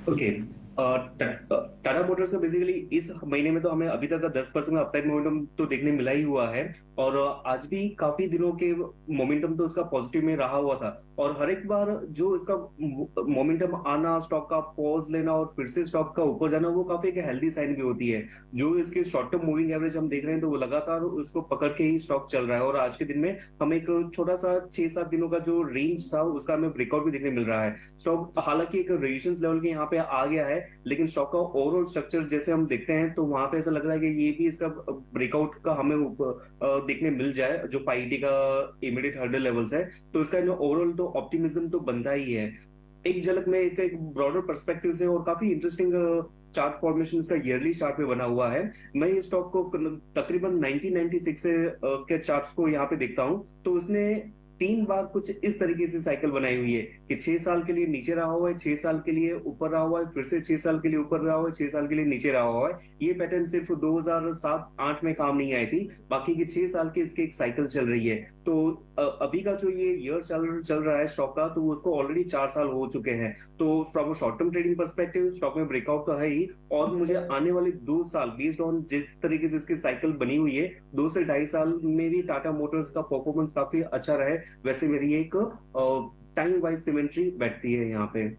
ओके, टाटा मोटर्स का बेसिकली इस महीने में तो हमें अभी तक का 10% का अपसाइड मोमेंटम तो देखने मिला ही हुआ है, और आज भी काफी दिनों के मोमेंटम तो उसका पॉजिटिव में रहा हुआ था। और हर एक बार जो इसका मोमेंटम आना, स्टॉक का पॉज लेना और फिर से स्टॉक का ऊपर जाना, वो काफी एक हेल्दी साइन भी होती है। जो इसके शॉर्ट टर्म मूविंग एवरेज हम देख रहे हैं, तो वो लगातार उसको पकड़ के ही स्टॉक चल रहा है, और आज के दिन में हमें एक छोटा सा 6-7 दिनों का जो रेंज था उसका हमें ब्रेकआउट भी देखने मिल रहा है। स्टॉक हालांकि एक रेजिस्टेंस लेवल के यहाँ पे आ गया है, लेकिन स्टॉक का ओवरऑल स्ट्रक्चर जैसे हम देखते हैं तो वहां पे ऐसा लग रहा है कि ये भी इसका ब्रेकआउट का हमें देखने मिल जाए, जो 580 का इमीडिएट हर्डल लेवल्स है, तो इसका जो ओवरऑल तो ऑप्टिमिज्म तो बनता ही है। एक झलक में एक ब्रॉडर पर्सपेक्टिव से, और काफी इंटरेस्टिंग चार्ट फॉर्मेशन इसका ईयरली चार्ट में बना हुआ है। मैं ये स्टॉक को तकरीबन 1996 से के चार्ट्स को यहाँ पे देखता हूँ, तो उसने 3 बार कुछ इस तरीके से साइकिल बनाई हुई है कि 6 साल के लिए नीचे रहा हुआ है, 6 साल के लिए ऊपर रहा हुआ है, फिर से 6 साल के लिए ऊपर रहा हुआ है, 6 साल के लिए नीचे रहा हुआ है। ये पैटर्न सिर्फ 2007-8 में काम नहीं आई थी, बाकी के 6 साल की इसकी एक साइकिल चल रही है। तो अभी का जो ये ईयर चल रहा है स्टॉक का, तो उसको ऑलरेडी 4 साल हो चुके हैं। तो from short term trading perspective stock में ब्रेकआउट तो है ही, और मुझे आने वाले 2 साल बेस्ड ऑन जिस तरीके से इसकी साइकिल बनी हुई है, 2 से 2.5 साल में भी टाटा मोटर्स का परफॉर्मेंस काफी अच्छा रहे, वैसे मेरी एक टाइम वाइज सिमेट्री बैठती है यहाँ पे।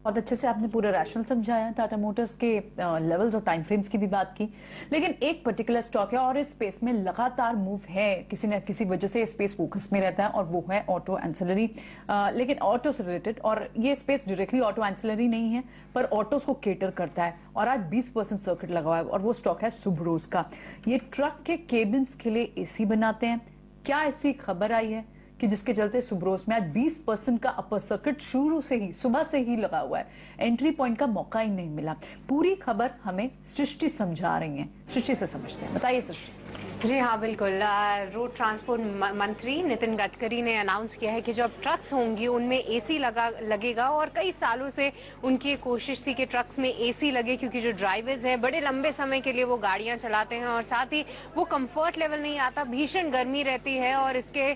बहुत अच्छे से आपने पूरा रैशनल समझाया, टाटा मोटर्स के लेवल्स और टाइम फ्रेम्स की भी बात की। लेकिन एक पर्टिकुलर स्टॉक है और इस स्पेस में लगातार मूव है, किसी न किसी वजह से स्पेस फोकस में रहता है, और वो है ऑटो एंसिलरी। लेकिन ऑटो से रिलेटेड, और ये स्पेस डायरेक्टली ऑटो एंसिलरी नहीं है, पर ऑटोस को केटर करता है, और आज 20% सर्किट लगा हुआ है, और वो स्टॉक है सुब्रोज का। ये ट्रक के केबिन्स के लिए AC बनाते हैं। क्या ऐसी खबर आई है कि जिसके चलते सुब्रोज में आज 20% का अपर सर्किट शुरू से ही, सुबह से ही लगा हुआ है, एंट्री पॉइंट का मौका ही नहीं मिला। पूरी खबर हमें सृष्टि समझा रही है, सृष्टि से समझते हैं। बताइए सृष्टि। जी हाँ, बिल्कुल। रोड ट्रांसपोर्ट मंत्री नितिन गडकरी ने अनाउंस किया है कि जो अब ट्रक्स होंगी उनमें एसी लगेगा और कई सालों से उनकी कोशिश थी कि ट्रक्स में एसी लगे, क्योंकि जो ड्राइवर्स हैं बड़े लंबे समय के लिए वो गाड़ियां चलाते हैं और साथ ही वो कंफर्ट लेवल नहीं आता, भीषण गर्मी रहती है और इसके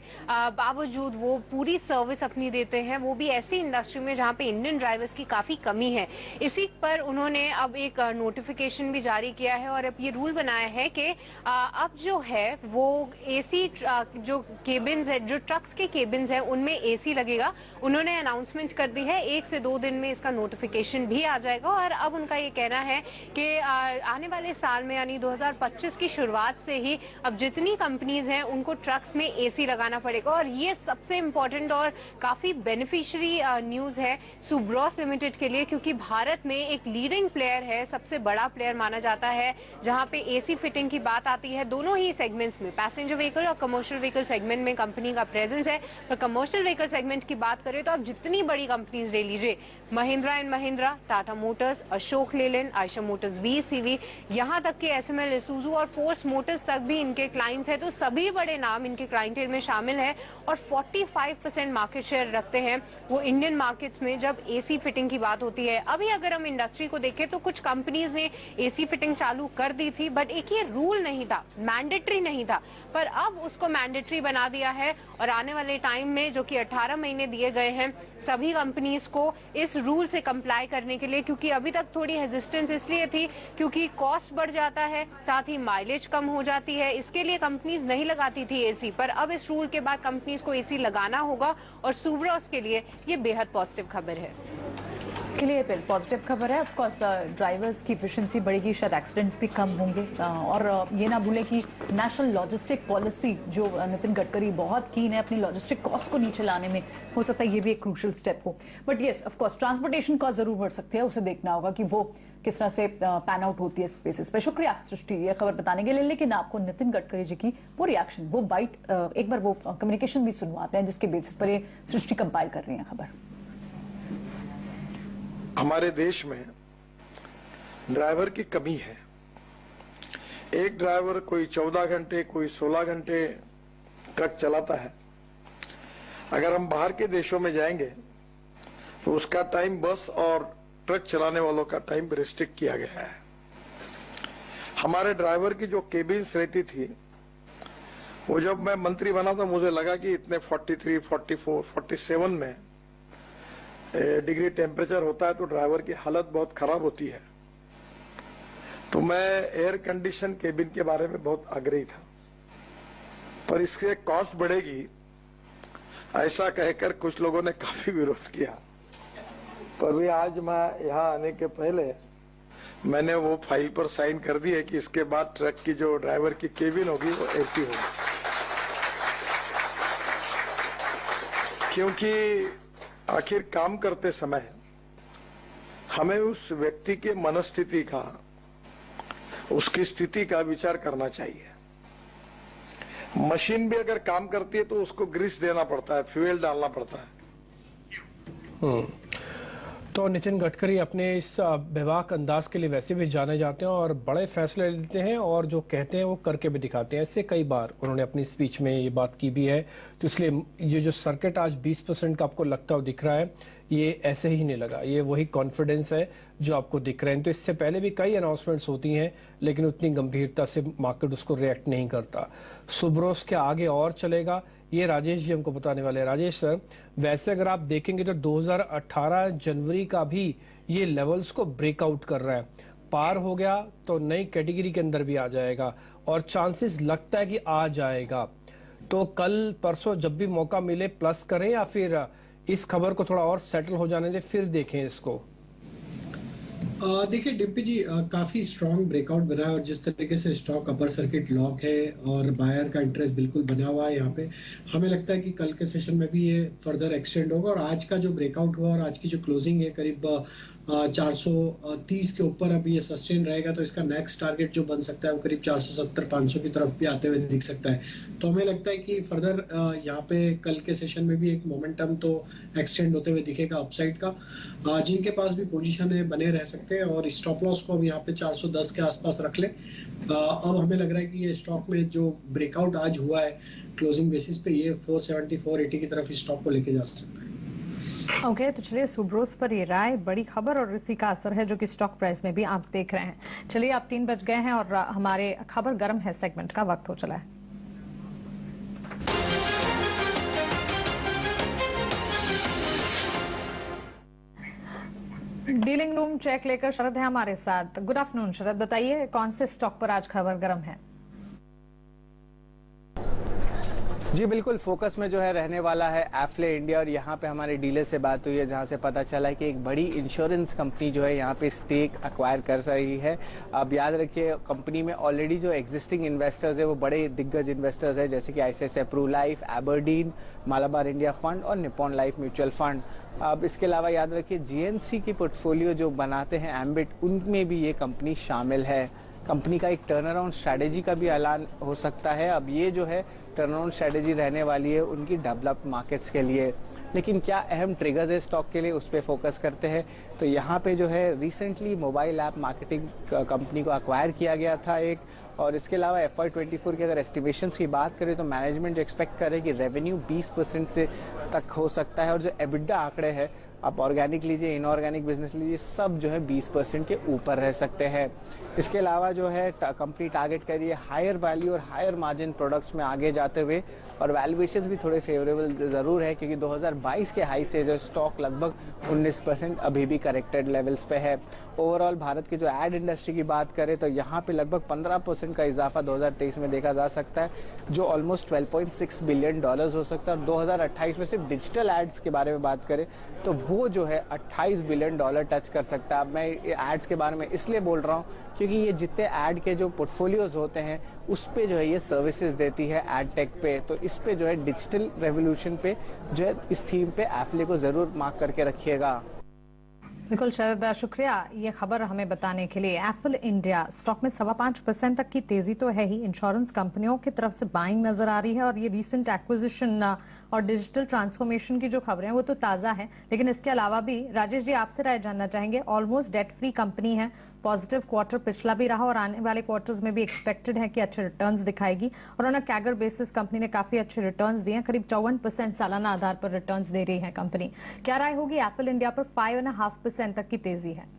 बावजूद वो पूरी सर्विस अपनी देते हैं, वो भी ऐसी इंडस्ट्री में जहाँ पे इंडियन ड्राइवर्स की काफी कमी है। इसी पर उन्होंने अब एक नोटिफिकेशन भी जारी किया है और अब ये रूल बनाया है कि अब जो है वो एसी जो केबिन्स है, जो ट्रक्स के केबिन्स हैं उनमें एसी लगेगा। उन्होंने अनाउंसमेंट कर दी है, 1 से 2 दिन में इसका नोटिफिकेशन भी आ जाएगा और अब उनका ये कहना है कि आने वाले साल में यानी 2025 की शुरुआत से ही अब जितनी कंपनीज हैं उनको ट्रक्स में एसी लगाना पड़ेगा। और ये सबसे इम्पोर्टेंट और काफी बेनिफिशियरी न्यूज है सुब्रोस लिमिटेड के लिए, क्योंकि भारत में एक लीडिंग प्लेयर है, सबसे बड़ा प्लेयर माना जाता है जहां पे एसी फिटिंग की बात आती है। दोनों ही सेगमेंट्स में, पैसेंजर व्हीकल और कमर्शियल व्हीकल सेगमेंट में कंपनी का प्रेजेंस है। पर कमर्शियल व्हीकल सेगमेंट की बात करें तो अब जितनी बड़ी कंपनीज ले लीजिए, Mahindra and Mahindra, Tata Motors, Ashok Leyland, Eicher Motors, VECV, यहाँ तक कि SML, इसूजू और फोर्स मोटर्स तक भी इनके क्लाइंट्स हैं। तो सभी बड़े नाम इनके क्लाइंटेल में शामिल है और 45% मार्केट शेयर रखते हैं वो इंडियन मार्केट्स में जब एसी फिटिंग की बात होती है। अभी अगर हम इंडस्ट्री को देखें तो कुछ कंपनीज ने एसी फिटिंग चालू कर दी थी, बट एक ये रूल नहीं था, मैंडेटरी नहीं था, पर अब उसको मैंडेटरी बना दिया है और आने वाले टाइम में जो कि 18 महीने दिए गए हैं सभी कंपनीज को इस रूल से कंप्लाई करने के लिए, क्योंकि अभी तक थोड़ी हेजिस्टेंस इसलिए थी क्योंकि कॉस्ट बढ़ जाता है, साथ ही माइलेज कम हो जाती है, इसके लिए कंपनीज नहीं लगाती थी एसी। पर अब इस रूल के बाद कंपनीज को एसी लगाना होगा और सुब्रोस के लिए ये बेहद पॉजिटिव खबर है। के लिए पॉजिटिव खबर है। ऑफ कोर्स ड्राइवर्स की एफिशिएंसी बढ़ेगी, शायद एक्सीडेंट्स भी कम होंगे और ये ना भूलें कि नेशनल लॉजिस्टिक पॉलिसी जो नितिन गडकरी बहुत कीन है अपनी लॉजिस्टिक कॉस्ट को नीचे लाने में, हो सकता है ये भी एक क्रूशियल स्टेप हो। But yes, of course transportation cost जरूर बढ़ सकती है, उसे देखना होगा कि वो किस तरह से पैन आउट होती है इस बेसिस पे। शुक्रिया सृष्टि ये खबर बताने के लिए। लेकिन आपको नितिन गडकरी जी की वो रिएक्शन, वो बाइट, एक बार वो कम्युनिकेशन भी सुनवाते हैं जिसके बेसिस पर ये सृष्टि कंपाइल कर रही है खबर। हमारे देश में ड्राइवर की कमी है। एक ड्राइवर कोई 14 घंटे, कोई 16 घंटे ट्रक चलाता है। अगर हम बाहर के देशों में जाएंगे तो उसका टाइम बस और ट्रक चलाने वालों का टाइम रिस्ट्रिक्ट किया गया है। हमारे ड्राइवर की जो केबिन्स रहती थी, वो जब मैं मंत्री बना तो मुझे लगा कि इतने 43, 44, 47 में डिग्री टेम्परेचर होता है तो ड्राइवर की हालत बहुत खराब होती है। तो मैं एयर कंडीशन केबिन के बारे में बहुत आग्रही था, पर इससे कॉस्ट बढ़ेगी ऐसा कहकर कुछ लोगों ने काफी विरोध किया। पर भी आज मैं यहाँ आने के पहले मैंने वो फाइल पर साइन कर दी है कि इसके बाद ट्रक की जो ड्राइवर की केबिन होगी वो एसी होगी, क्योंकि आखिर काम करते समय हमें उस व्यक्ति के मनस्थिति का, उसकी स्थिति का विचार करना चाहिए। मशीन भी अगर काम करती है तो उसको ग्रीस देना पड़ता है, फ्यूल डालना पड़ता है। तो नितिन गडकरी अपने इस बेबाक अंदाज के लिए वैसे भी जाने जाते हैं और बड़े फैसले लेते हैं और जो कहते हैं वो करके भी दिखाते हैं। ऐसे कई बार उन्होंने अपनी स्पीच में ये बात की भी है। तो इसलिए ये जो सर्किट आज 20% का आपको लगता है दिख रहा है, ये ऐसे ही नहीं लगा, ये वही कॉन्फिडेंस है जो आपको दिख रहे हैं। तो इससे पहले भी कई अनाउंसमेंट्स होती हैं लेकिन उतनी गंभीरता से मार्केट उसको रिएक्ट नहीं करता। सुब्रोस के आगे और चलेगा, ये राजेश जी हमको बताने वाले हैं। राजेश सर, वैसे अगर आप देखेंगे तो 2018 जनवरी का भी ये लेवल्स को ब्रेकआउट कर रहा है, पार हो गया तो नई कैटेगरी के अंदर भी आ जाएगा और चांसेस लगता है कि आ जाएगा। तो कल परसों जब भी मौका मिले प्लस करें या फिर इस खबर को थोड़ा और सेटल हो जाने दे फिर देखें इसको। देखिए डिम्पी जी, काफी स्ट्रॉन्ग ब्रेकआउट बना है और जिस तरीके से स्टॉक अपर सर्किट लॉक है और बायर का इंटरेस्ट बिल्कुल बना हुआ है यहाँ पे, हमें लगता है कि कल के सेशन में भी ये फर्दर एक्सटेंड होगा। और आज का जो ब्रेकआउट हुआ और आज की जो क्लोजिंग है करीब 430 के ऊपर अभी ये सस्टेन रहेगा, तो इसका नेक्स्ट टारगेट जो बन सकता है वो करीब 470-500 की तरफ भी आते हुए दिख सकता है। तो हमें लगता है कि फर्दर यहाँ पे कल के सेशन में भी एक मोमेंटम तो एक्सटेंड होते हुए दिखेगा अपसाइड का। जिनके पास भी पोजीशन है बने रह सकते सकते हैं और स्टॉप लॉस को हम यहाँ पे 410 के आसपास रख लें। अब हमें लग रहा है कि ये स्टॉक में जो ब्रेकआउट आज हुआ है क्लोजिंग बेसिस पे, ये 470 480 की तरफ स्टॉक को लेके जा सकता है। ओके, तो चलिए सुब्रोस पर ये राय, बड़ी खबर और इसी का असर है जो कि स्टॉक प्राइस में भी आप देख रहे हैं। चलिए, आप 3 बज गए हैं और हमारे खबर गर्म है सेगमेंट का वक्त हो चला है। डीलिंग रूम चेक लेकर शरद है हमारे साथ। गुड आफ्टरनून शरद, बताइए कौन से स्टॉक पर आज खबर गर्म है? जी बिल्कुल, फोकस में जो है रहने वाला है एफले इंडिया, और यहाँ पे हमारे डीलर से बात हुई है जहाँ से पता चला है कि एक बड़ी इंश्योरेंस कंपनी जो है यहाँ पे स्टेक एक्वायर कर रही है। अब याद रखिए, कंपनी में ऑलरेडी जो एग्जिस्टिंग इन्वेस्टर्स है वो बड़े दिग्गज इन्वेस्टर्स है, जैसे कि ICICI Pru Life, Aberdeen, Malabar India fund और निप्पॉन लाइफ म्यूचुअल फंड। अब इसके अलावा याद रखिए जीएनसी की पोर्टफोलियो जो बनाते हैं एम्बिट, उनमें भी ये कंपनी शामिल है। कंपनी का एक टर्न अराउंड स्ट्रैटेजी का भी ऐलान हो सकता है। अब ये जो है टर्न अराउंड स्ट्रैटेजी रहने वाली है उनकी डेवलप्ड मार्केट्स के लिए। लेकिन क्या अहम ट्रिगर्स है स्टॉक के लिए, उस पर फोकस करते हैं। तो यहाँ पे जो है recently mobile app marketing company को अक्वायर किया गया था एक, और इसके अलावा FY24 की अगर एस्टिमेशंस की बात करें तो मैनेजमेंट जो एक्सपेक्ट करे कि रेवेन्यू 20% से तक हो सकता है, और जो एबिडा आंकड़े हैं, आप ऑर्गेनिक लीजिए इनऑर्गेनिक बिजनेस लीजिए, सब जो है 20% के ऊपर रह सकते हैं। इसके अलावा जो है कंपनी टारगेट कर रही है हायर वैल्यू और हायर मार्जिन प्रोडक्ट्स में आगे जाते हुए, और वैल्यूएशंस भी थोड़े फेवरेबल ज़रूर है क्योंकि 2022 के हाई से जो स्टॉक लगभग 19% अभी भी करेक्टेड लेवल्स पे है। ओवरऑल भारत की जो एड इंडस्ट्री की बात करें तो यहाँ पे लगभग 15% का इजाफा 2023 में देखा जा सकता है, जो ऑलमोस्ट $12.6 बिलियन हो सकता है। और 2028 में सिर्फ डिजिटल एड्स के बारे में बात करें तो वो जो है $28 बिलियन टच कर सकता है। अब मैं एड्स के बारे में इसलिए बोल रहा हूँ क्योंकि ये जितने ऐड के जो पोर्टफोलियोज होते हैं उस पे जो है ये सर्विसेज देती है एड टेक पे, तो इस पे जो है डिजिटल रेवोल्यूशन पे जो है इस थीम पे एफले को जरूर मार्क करके रखिएगा। बिल्कुल शरद, शुक्रिया ये खबर हमें बताने के लिए। एफल इंडिया स्टॉक में 5.25% तक की तेजी तो है ही। इंश्योरेंस कंपनियों की तरफ से बाइंग नजर आ रही है, और ये रीसेंट एक्विजिशन और डिजिटल ट्रांसफॉर्मेशन की जो खबरें हैं वो तो ताज़ा है। लेकिन इसके अलावा भी राजेश जी आपसे राय जानना चाहेंगे। ऑलमोस्ट डेट फ्री कंपनी है, पॉजिटिव क्वार्टर पिछला भी रहा और आने वाले क्वार्टर्स में भी एक्सपेक्टेड है कि अच्छे रिटर्न्स दिखाएगी, और on a CAGR basis company ने काफी अच्छे रिटर्न्स दिए हैं, करीब 54% सालाना आधार पर रिटर्न्स दे रही है कंपनी। क्या राय होगी एफल इंडिया पर? 5.5% तक की तेजी है।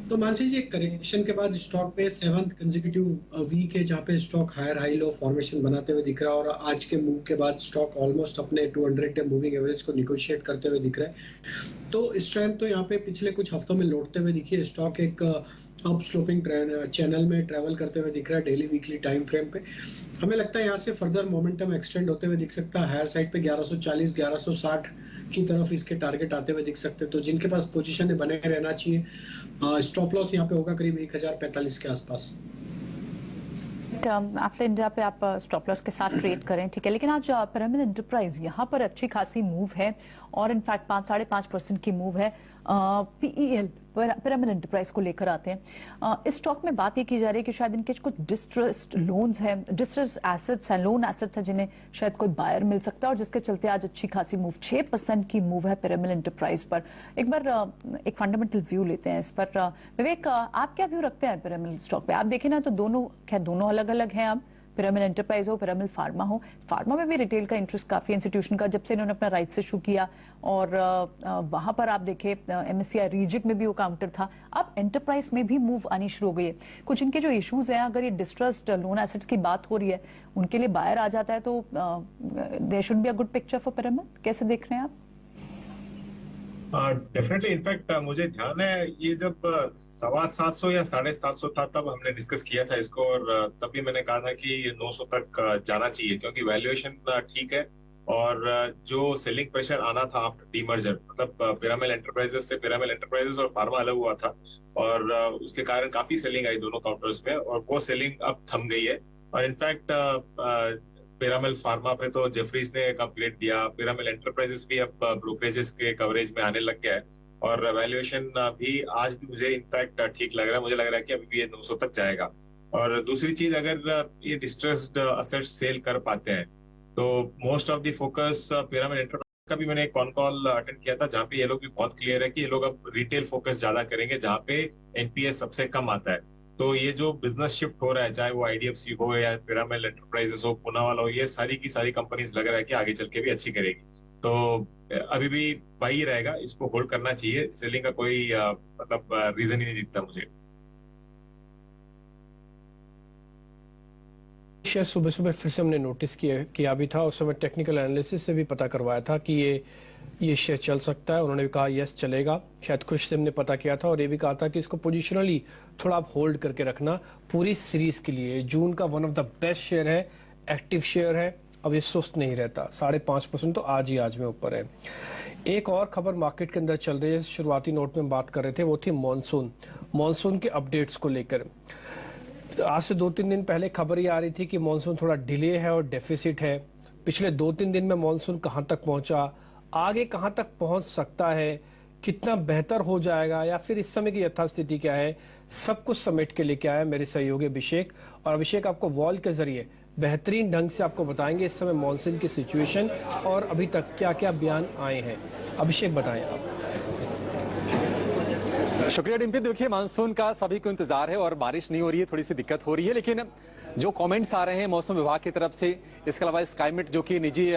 तो मान लीजिए करेक्शन के बाद स्टॉक पे 7th कंसेक्यूटिव वीक है जहाँ पे stock higher high low formation बनाते हुए दिख रहा है, और आज के मूव के बाद स्टॉक ऑलमोस्ट अपने 200 डे मूविंग एवरेज को निगोशिएट करते हुए दिख रहा है। तो स्ट्रेंथ तो यहाँ पे पिछले कुछ हफ्तों में लौटते हुए दिखी है। स्टॉक एक अप स्लोपिंग चैनल में ट्रेवल करते हुए दिख रहा है डेली वीकली टाइम फ्रेम पे। हमें लगता है यहाँ से फर्दर मोमेंटम एक्सटेंड होते हुए दिख सकता है। हायर साइड पे 1140 1160 की तरफ इसके टारगेट आते हुए दिख सकते हैं। तो जिनके पास पोजीशन है बने रहना चाहिए। स्टॉप लॉस यहाँ पे होगा करीब 1045 के आसपास। एफल इंडिया पे आप स्टॉप लॉस के साथ ट्रेड करें, ठीक है। लेकिन आज पिरामिड एंटरप्राइज यहाँ पर अच्छी खासी मूव है, और इनफैक्ट 5.5% की मूव है। PEL पिरामिड एंटरप्राइज को लेकर आते हैं। इस स्टॉक में बात ये की जा रही है कि शायद इनके कुछ डिस्ट्रेस्ड लोन्स हैं, डिस्ट्रेस्ड एसेट्स हैं, लोन एसेट्स हैं जिन्हें शायद कोई बायर मिल सकता है, और जिसके चलते आज अच्छी खासी मूव 6% की मूव है पिरामिड एंटरप्राइज पर। एक बार एक फंडामेंटल व्यू लेते हैं इस पर। विवेक, आप क्या व्यू रखते हैं पिरामिड स्टॉक पे? आप देखें ना तो दोनों अलग अलग हैं। अब पिरामिड एंटरप्राइज हो, पिरामिड फार्मा हो, फार्मा में भी रिटेल का इंटरेस्ट काफी इंस्टीट्यूशन का जब से इन्होंने अपना राइट्स इशू किया, और वहां पर आप देखें MSCI रीजिक में भी वो काउंटर था। अब एंटरप्राइज में भी मूव आनी शुरू हो गई है। कुछ इनके जो इश्यूज हैं, अगर ये डिस्ट्रेस्ड लोन एसेट्स की बात हो रही है, उनके लिए बायर आ जाता है तो there should be a good picture for pyramid. कैसे देख रहे हैं आप? डेफिनेटली, इनफैक्ट मुझे ध्यान है ये जब 750 या 750 था तब हमने डिस्कस किया था इसको, और तभी मैंने कहा था कि ये 900 तक जाना चाहिए क्योंकि वैल्यूएशन ठीक है, और जो सेलिंग प्रेशर आना था आफ्टर डीमर्जर, मतलब पिरामिड एंटरप्राइजेस से पिरामिड एंटरप्राइजेस और फार्मा अलग हुआ था, और उसके कारण काफी सेलिंग आई दोनों काउंटर्स में, और वो सेलिंग अब थम गई है। और इनफैक्ट पिरामिड फार्मा पे तो जेफरीज ने एक अपग्रेड दिया, पिरामिड एंटरप्राइजेस भी अब ब्रोकरेजेस के कवरेज में आने लग गया है, और वैल्यूएशन भी आज भी मुझे इनफैक्ट ठीक लग रहा है। मुझे लग रहा है कि अभी भी ये 900 तक जाएगा। और दूसरी चीज, अगर ये डिस्ट्रेस्ड असेट्स सेल कर पाते हैं तो most of the focus pyramid enterprise का भी मैंने एक कॉन कॉल अटेंड किया था, जहाँ पे ये लोग भी बहुत क्लियर है कि ये लोग अब रिटेल फोकस ज्यादा करेंगे, जहाँ पे एनपीएस सबसे कम आता है। तो ये जो बिजनेस शिफ्ट हो रहा है, चाहे वो आईडीएफसी हो या पिरामिड एंटरप्राइजेस हो, पूना वाला हो, ये सारी की सारी कंपनीज लग रहा है कि आगे चल के भी अच्छी करेगी। तो अभी भी बाई रहेगा, इसको होल्ड करना चाहिए। सेलिंग का कोई मतलब रीजन ही नहीं दिखता मुझे। शेयर सुबह सुबह फिर से हमने नोटिस किया भी था, उस समय टेक्निकल एनालिसिस से भी पता करवाया था कि ये शेयर चल सकता है। उन्होंने भी कहा यस चलेगा। शायद खुश से हमने पता किया था और ये भी कहा था कि इसको पोजिशनली थोड़ा आप होल्ड करके रखना पूरी सीरीज के लिए। जून का one of the best share है, एक्टिव शेयर है, अब ये सुस्त नहीं रहता। 5.5% तो आज में ऊपर है। एक और खबर मार्केट के अंदर चल रही है, शुरुआती नोट में बात कर रहे थे, वो थी मानसून के अपडेट्स को लेकर। आज से 2-3 दिन पहले खबर ये आ रही थी कि मानसून थोड़ा डिले है और डेफिसिट है। पिछले 2-3 दिन में मानसून कहां तक पहुंचा, आगे कहां तक पहुंच सकता है, कितना बेहतर हो जाएगा या फिर इस समय की यथास्थिति क्या है, सब कुछ समेट के लेके आया मेरे सहयोगी अभिषेक। और अभिषेक आपको वॉल के जरिए बेहतरीन ढंग से आपको बताएंगे इस समय मानसून की सिचुएशन और अभी तक क्या क्या बयान आए हैं। अभिषेक बताएं आप। शुक्रिया डिम्पी। देखिए, मानसून का सभी को इंतजार है और बारिश नहीं हो रही है, थोड़ी सी दिक्कत हो रही है, लेकिन जो कमेंट्स आ रहे हैं मौसम विभाग की तरफ से, इसके अलावा स्काईमेट जो कि निजी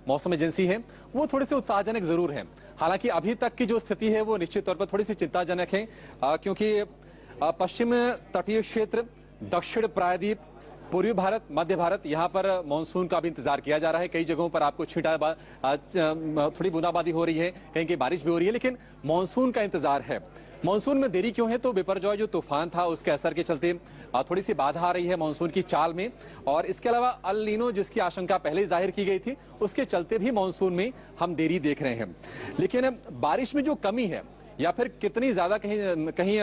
मौसम एजेंसी है, वो थोड़े से उत्साहजनक जरूर है। हालांकि अभी तक की जो स्थिति है वो निश्चित तौर पर थोड़ी सी चिंताजनक है, क्योंकि पश्चिम तटीय क्षेत्र, दक्षिण प्रायद्वीप, पूर्वी भारत, मध्य भारत, यहाँ पर मानसून का भी इंतजार किया जा रहा है। कई जगहों पर आपको थोड़ी बूंदाबांदी हो रही है, कहीं कहीं बारिश भी हो रही है, लेकिन मानसून का इंतजार है। मानसून में देरी क्यों है? तो बिपरजॉय जो तूफान था उसके असर के चलते थोड़ी सी बाधा आ रही है मानसून की चाल में, और इसके अलावा अल नीनो जिसकी आशंका पहले ही जाहिर की गई थी, उसके चलते भी मानसून में हम देरी देख रहे हैं। लेकिन बारिश में जो कमी है या फिर कितनी ज्यादा कहीं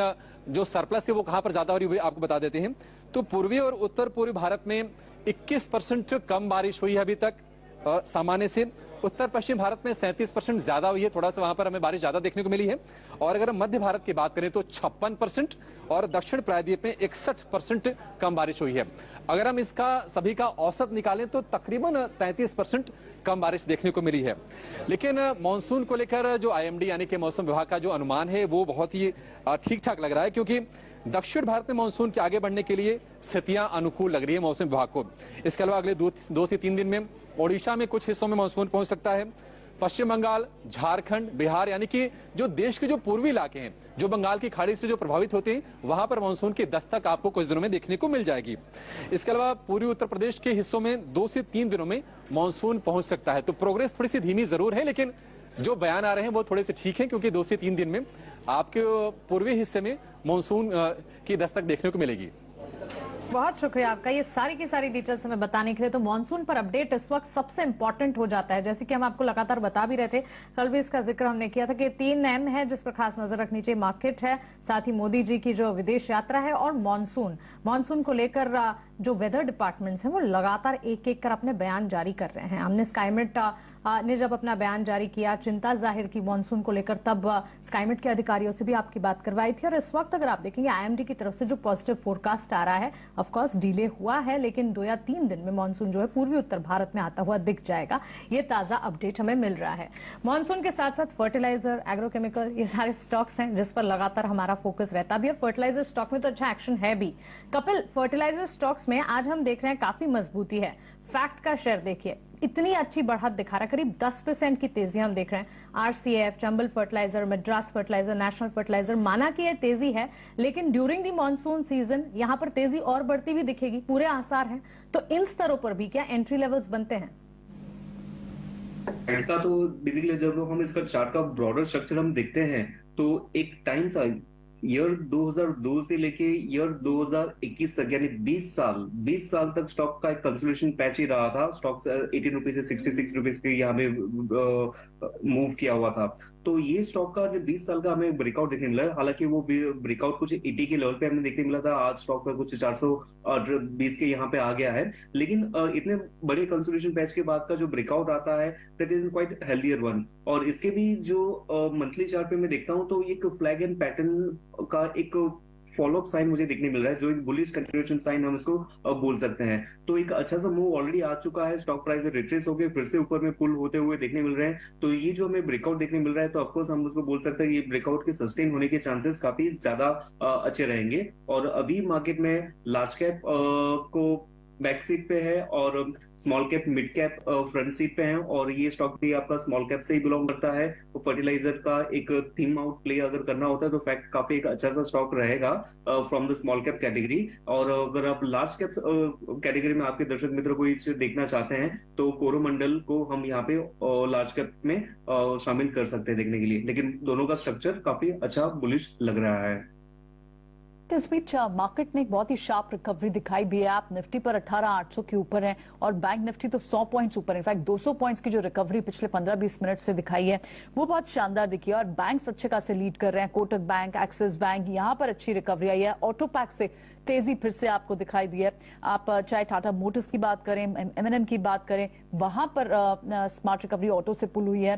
जो सरप्लस है वो कहां पर ज्यादा हो रही है आपको बता देते हैं। तो पूर्वी और उत्तर पूर्वी भारत में 21% कम बारिश हुई है अभी तक सामान्य से। उत्तर पश्चिम भारत में 37% ज्यादा हुई है, थोड़ा सा वहां पर हमें बारिश ज्यादा देखने को मिली है। और अगर हम मध्य भारत की बात करें तो 56% और दक्षिण प्रायद्वीप में 61% कम बारिश हुई है। अगर हम इसका सभी का औसत निकालें तो तकरीबन 33% कम बारिश देखने को मिली है। लेकिन मानसून को लेकर जो आईएमडी यानी कि मौसम विभाग का जो अनुमान है वो बहुत ही ठीक ठाक लग रहा है, क्योंकि दक्षिण भारत में मानसून के आगे बढ़ने के लिए स्थितियां अनुकूल लग रही है मौसम विभाग को। इसके अलावा अगले 2 से 3 दिन में ओडिशा में कुछ हिस्सों में मानसून पहुंच सकता है। पश्चिम बंगाल, झारखंड, बिहार यानी कि जो देश के जो पूर्वी इलाके हैं, जो बंगाल की खाड़ी से जो प्रभावित होते हैं, वहां पर मानसून की दस्तक आपको कुछ दिनों में देखने को मिल जाएगी। इसके अलावा पूर्वी उत्तर प्रदेश के हिस्सों में 2 से 3 दिनों में मानसून पहुंच सकता है। तो प्रोग्रेस थोड़ी सी धीमी जरूर है, लेकिन जो बयान आ रहे हैं वो थोड़े से ठीक है, क्योंकि 2 से 3 दिन में आपके पूर्वी हिस्से में मानसून की दस्तक देखने को मिलेगी। बहुत शुक्रिया आपका ये सारी की सारी डिटेल्स हमें बताने के लिए। तो मानसून पर अपडेट इस वक्त सबसे इंपॉर्टेंट हो जाता है, जैसे कि हम आपको लगातार बता भी रहे थे, कल भी इसका जिक्र हमने किया था कि 3M है जिस पर खास नजर रखनी चाहिए। मार्केट है, साथ ही मोदी जी की जो विदेश यात्रा है, और मानसून को लेकर जो वेदर डिपार्टमेंट्स हैं वो लगातार एक कर अपने बयान जारी कर रहे हैं। हमने स्काईमेट ने जब अपना बयान जारी किया, चिंता जाहिर की मानसून को लेकर, तब स्काईमेट के अधिकारियों से भी आपकी बात करवाई थी। और इस वक्त अगर आप देखेंगे आईएमडी की तरफ से जो पॉजिटिव फोरकास्ट आ रहा है, ऑफ कोर्स डिले हुआ है, लेकिन 2 या 3 दिन में मानसून जो है पूर्वी उत्तर भारत में आता हुआ दिख जाएगा। ये ताजा अपडेट हमें मिल रहा है। मानसून के साथ साथ फर्टिलाइजर, एग्रोकेमिकल, ये सारे स्टॉक्स हैं जिस पर लगातार हमारा फोकस रहता भी, और फर्टिलाइजर स्टॉक में तो अच्छा एक्शन है भी। कपिल, फर्टिलाइजर स्टॉक्स में आज हम देख रहे हैं काफी मजबूती है। फैक्ट का शेयर देखिए, इतनी अच्छी बढ़त दिखा रहा है, करीब 10% की तेजी हम देख रहे हैं। RCF, Chambal fertiliser, Madras fertiliser, national fertiliser, माना कि ये तेजी है, लेकिन ड्यूरिंग दी मॉनसून सीजन यहाँ पर तेजी और बढ़ती हुई दिखेगी, पूरे आसार हैं। तो इन स्तरों पर भी क्या एंट्री लेवल्स बनते हैं? का तो बेसिकली जब हम इसका चार्ट का ब्रॉडर स्ट्रक्चर हम देखते हैं तो एक टाइम था ईयर 2002 से लेके ईयर 2021 तक, यानी 20 साल तक स्टॉक का एक कंसोलिडेशन पैच ही रहा था। स्टॉक 18 रुपीज से 66 रुपीज के यहाँ पे मूव किया हुआ था। तो ये स्टॉक का जो 20 साल का हमें ब्रेकआउट देखने मिला है, हालांकि वो ब्रेकआउट कुछ 80 के लेवल पे हमें देखने मिला था। आज स्टॉक का कुछ 420 के यहाँ पे आ गया है, लेकिन इतने बड़े कंसोलिडेशन पैच के बाद का जो ब्रेकआउट आता है that is quite healthier one. और इसके भी जो मंथली चार्ट पे मैं देखता हूँ तो एक फ्लैग एंड पैटर्न का एक फॉलोअप साइन मुझे देखने मिल रहा है, जो एक बुलिश कंटिन्यूएशन साइन हम इसको बोल सकते हैं। तो एक अच्छा सा मूव ऑलरेडी आ चुका है, स्टॉक प्राइस रिट्रेस हो गए, फिर से ऊपर में पुल होते हुए देखने मिल रहे हैं। तो ये जो हमें ब्रेकआउट देखने मिल रहा है, तो ऑफकोर्स हम उसको बोल सकते हैं ये ब्रेकआउट के सस्टेन होने के चांसेस काफी ज्यादा अच्छे रहेंगे। और अभी मार्केट में लार्ज कैप को बैक सीट पे है और small cap mid cap front seat पे है, और ये स्टॉक भी आपका स्मॉल कैप से ही बिलोंग करता है। तो फर्टिलाइजर का एक थीम आउट प्ले अगर करना होता है तो फैक्ट काफी एक अच्छा सा स्टॉक रहेगा from the small cap category. और अगर आप लार्ज कैप कैटेगरी में आपके दर्शक मित्र को देखना चाहते हैं तो कोरोमंडल को हम यहाँ पे लार्ज कैप में शामिल कर सकते हैं देखने के लिए, लेकिन दोनों का स्ट्रक्चर काफी अच्छा बुलिश लग रहा है। इस बीच मार्केट ने एक बहुत ही शार्प रिकवरी दिखाई भी है। आप निफ्टी पर 18,800 के ऊपर है और बैंक निफ्टी तो 100 पॉइंट्स ऊपर है। इनफैक्ट 200 पॉइंट्स की जो रिकवरी पिछले 15-20 मिनट से दिखाई है वो बहुत शानदार दिखी है और बैंक्स अच्छे खासे लीड कर रहे हैं। कोटक बैंक, एक्सिस बैंक, यहाँ पर अच्छी रिकवरी आई है। ऑटो पैक से तेजी फिर से आपको दिखाई दी है। आप चाहे टाटा मोटर्स की बात करें, M&M की बात करें, वहां पर स्मार्ट रिकवरी ऑटो से पुल हुई है।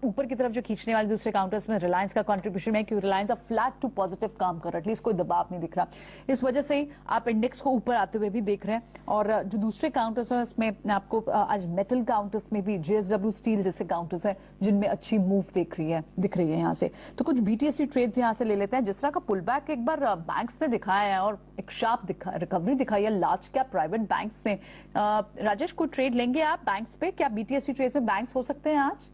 ऊपर की तरफ जो खींचने वाले दूसरे काउंटर्स में रिलायंस का कंट्रीब्यूशन है, क्योंकि रिलायंस अब फ्लैट टू पॉजिटिव काम कर रहा है, एटलीस्ट कोई दबाव नहीं दिख रहा। इस वजह से ही आप इंडेक्स को ऊपर आते हुए भी देख रहे हैं। और जो दूसरे काउंटर्स हैं उसमें आपको आज मेटल काउंटर्स में भी JSW स्टील जैसे काउंटर्स हैं जिनमें अच्छी मूव दिख रही है यहाँ से। तो कुछ BTSC ट्रेड्स यहाँ से ले लेते हैं। जिस तरह का पुल बैक एक बार बैंक्स ने दिखाया है और एक शार्प रिकवरी दिखाई है लार्ज कैप प्राइवेट बैंक्स ने। राजेश, कोई ट्रेड लेंगे आप बैंक्स पे? क्या BTSC ट्रेड्स में बैंक्स हो सकते हैं आज?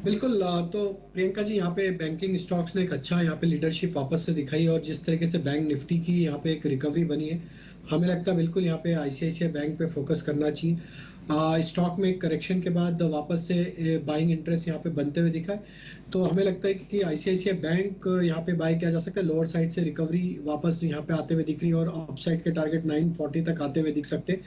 बिल्कुल। तो प्रियंका जी, यहाँ पे बैंकिंग स्टॉक्स ने एक अच्छा यहाँ पे लीडरशिप वापस से दिखाई और जिस तरीके से बैंक निफ्टी की यहाँ पे एक रिकवरी बनी है, हमें लगता है बिल्कुल यहाँ पे ICICI बैंक पे फोकस करना चाहिए। स्टॉक में एक करेक्शन के बाद वापस से बाइंग इंटरेस्ट यहाँ पे बनते हुए दिखा है, तो हमें लगता है कि ICICI बैंक यहाँ पे बाय किया जा सकता है। लोअर साइड से रिकवरी वापस यहाँ पे आते हुए दिख रही है और अपसाइड के टारगेट 940 तक आते हुए दिख सकते हैं।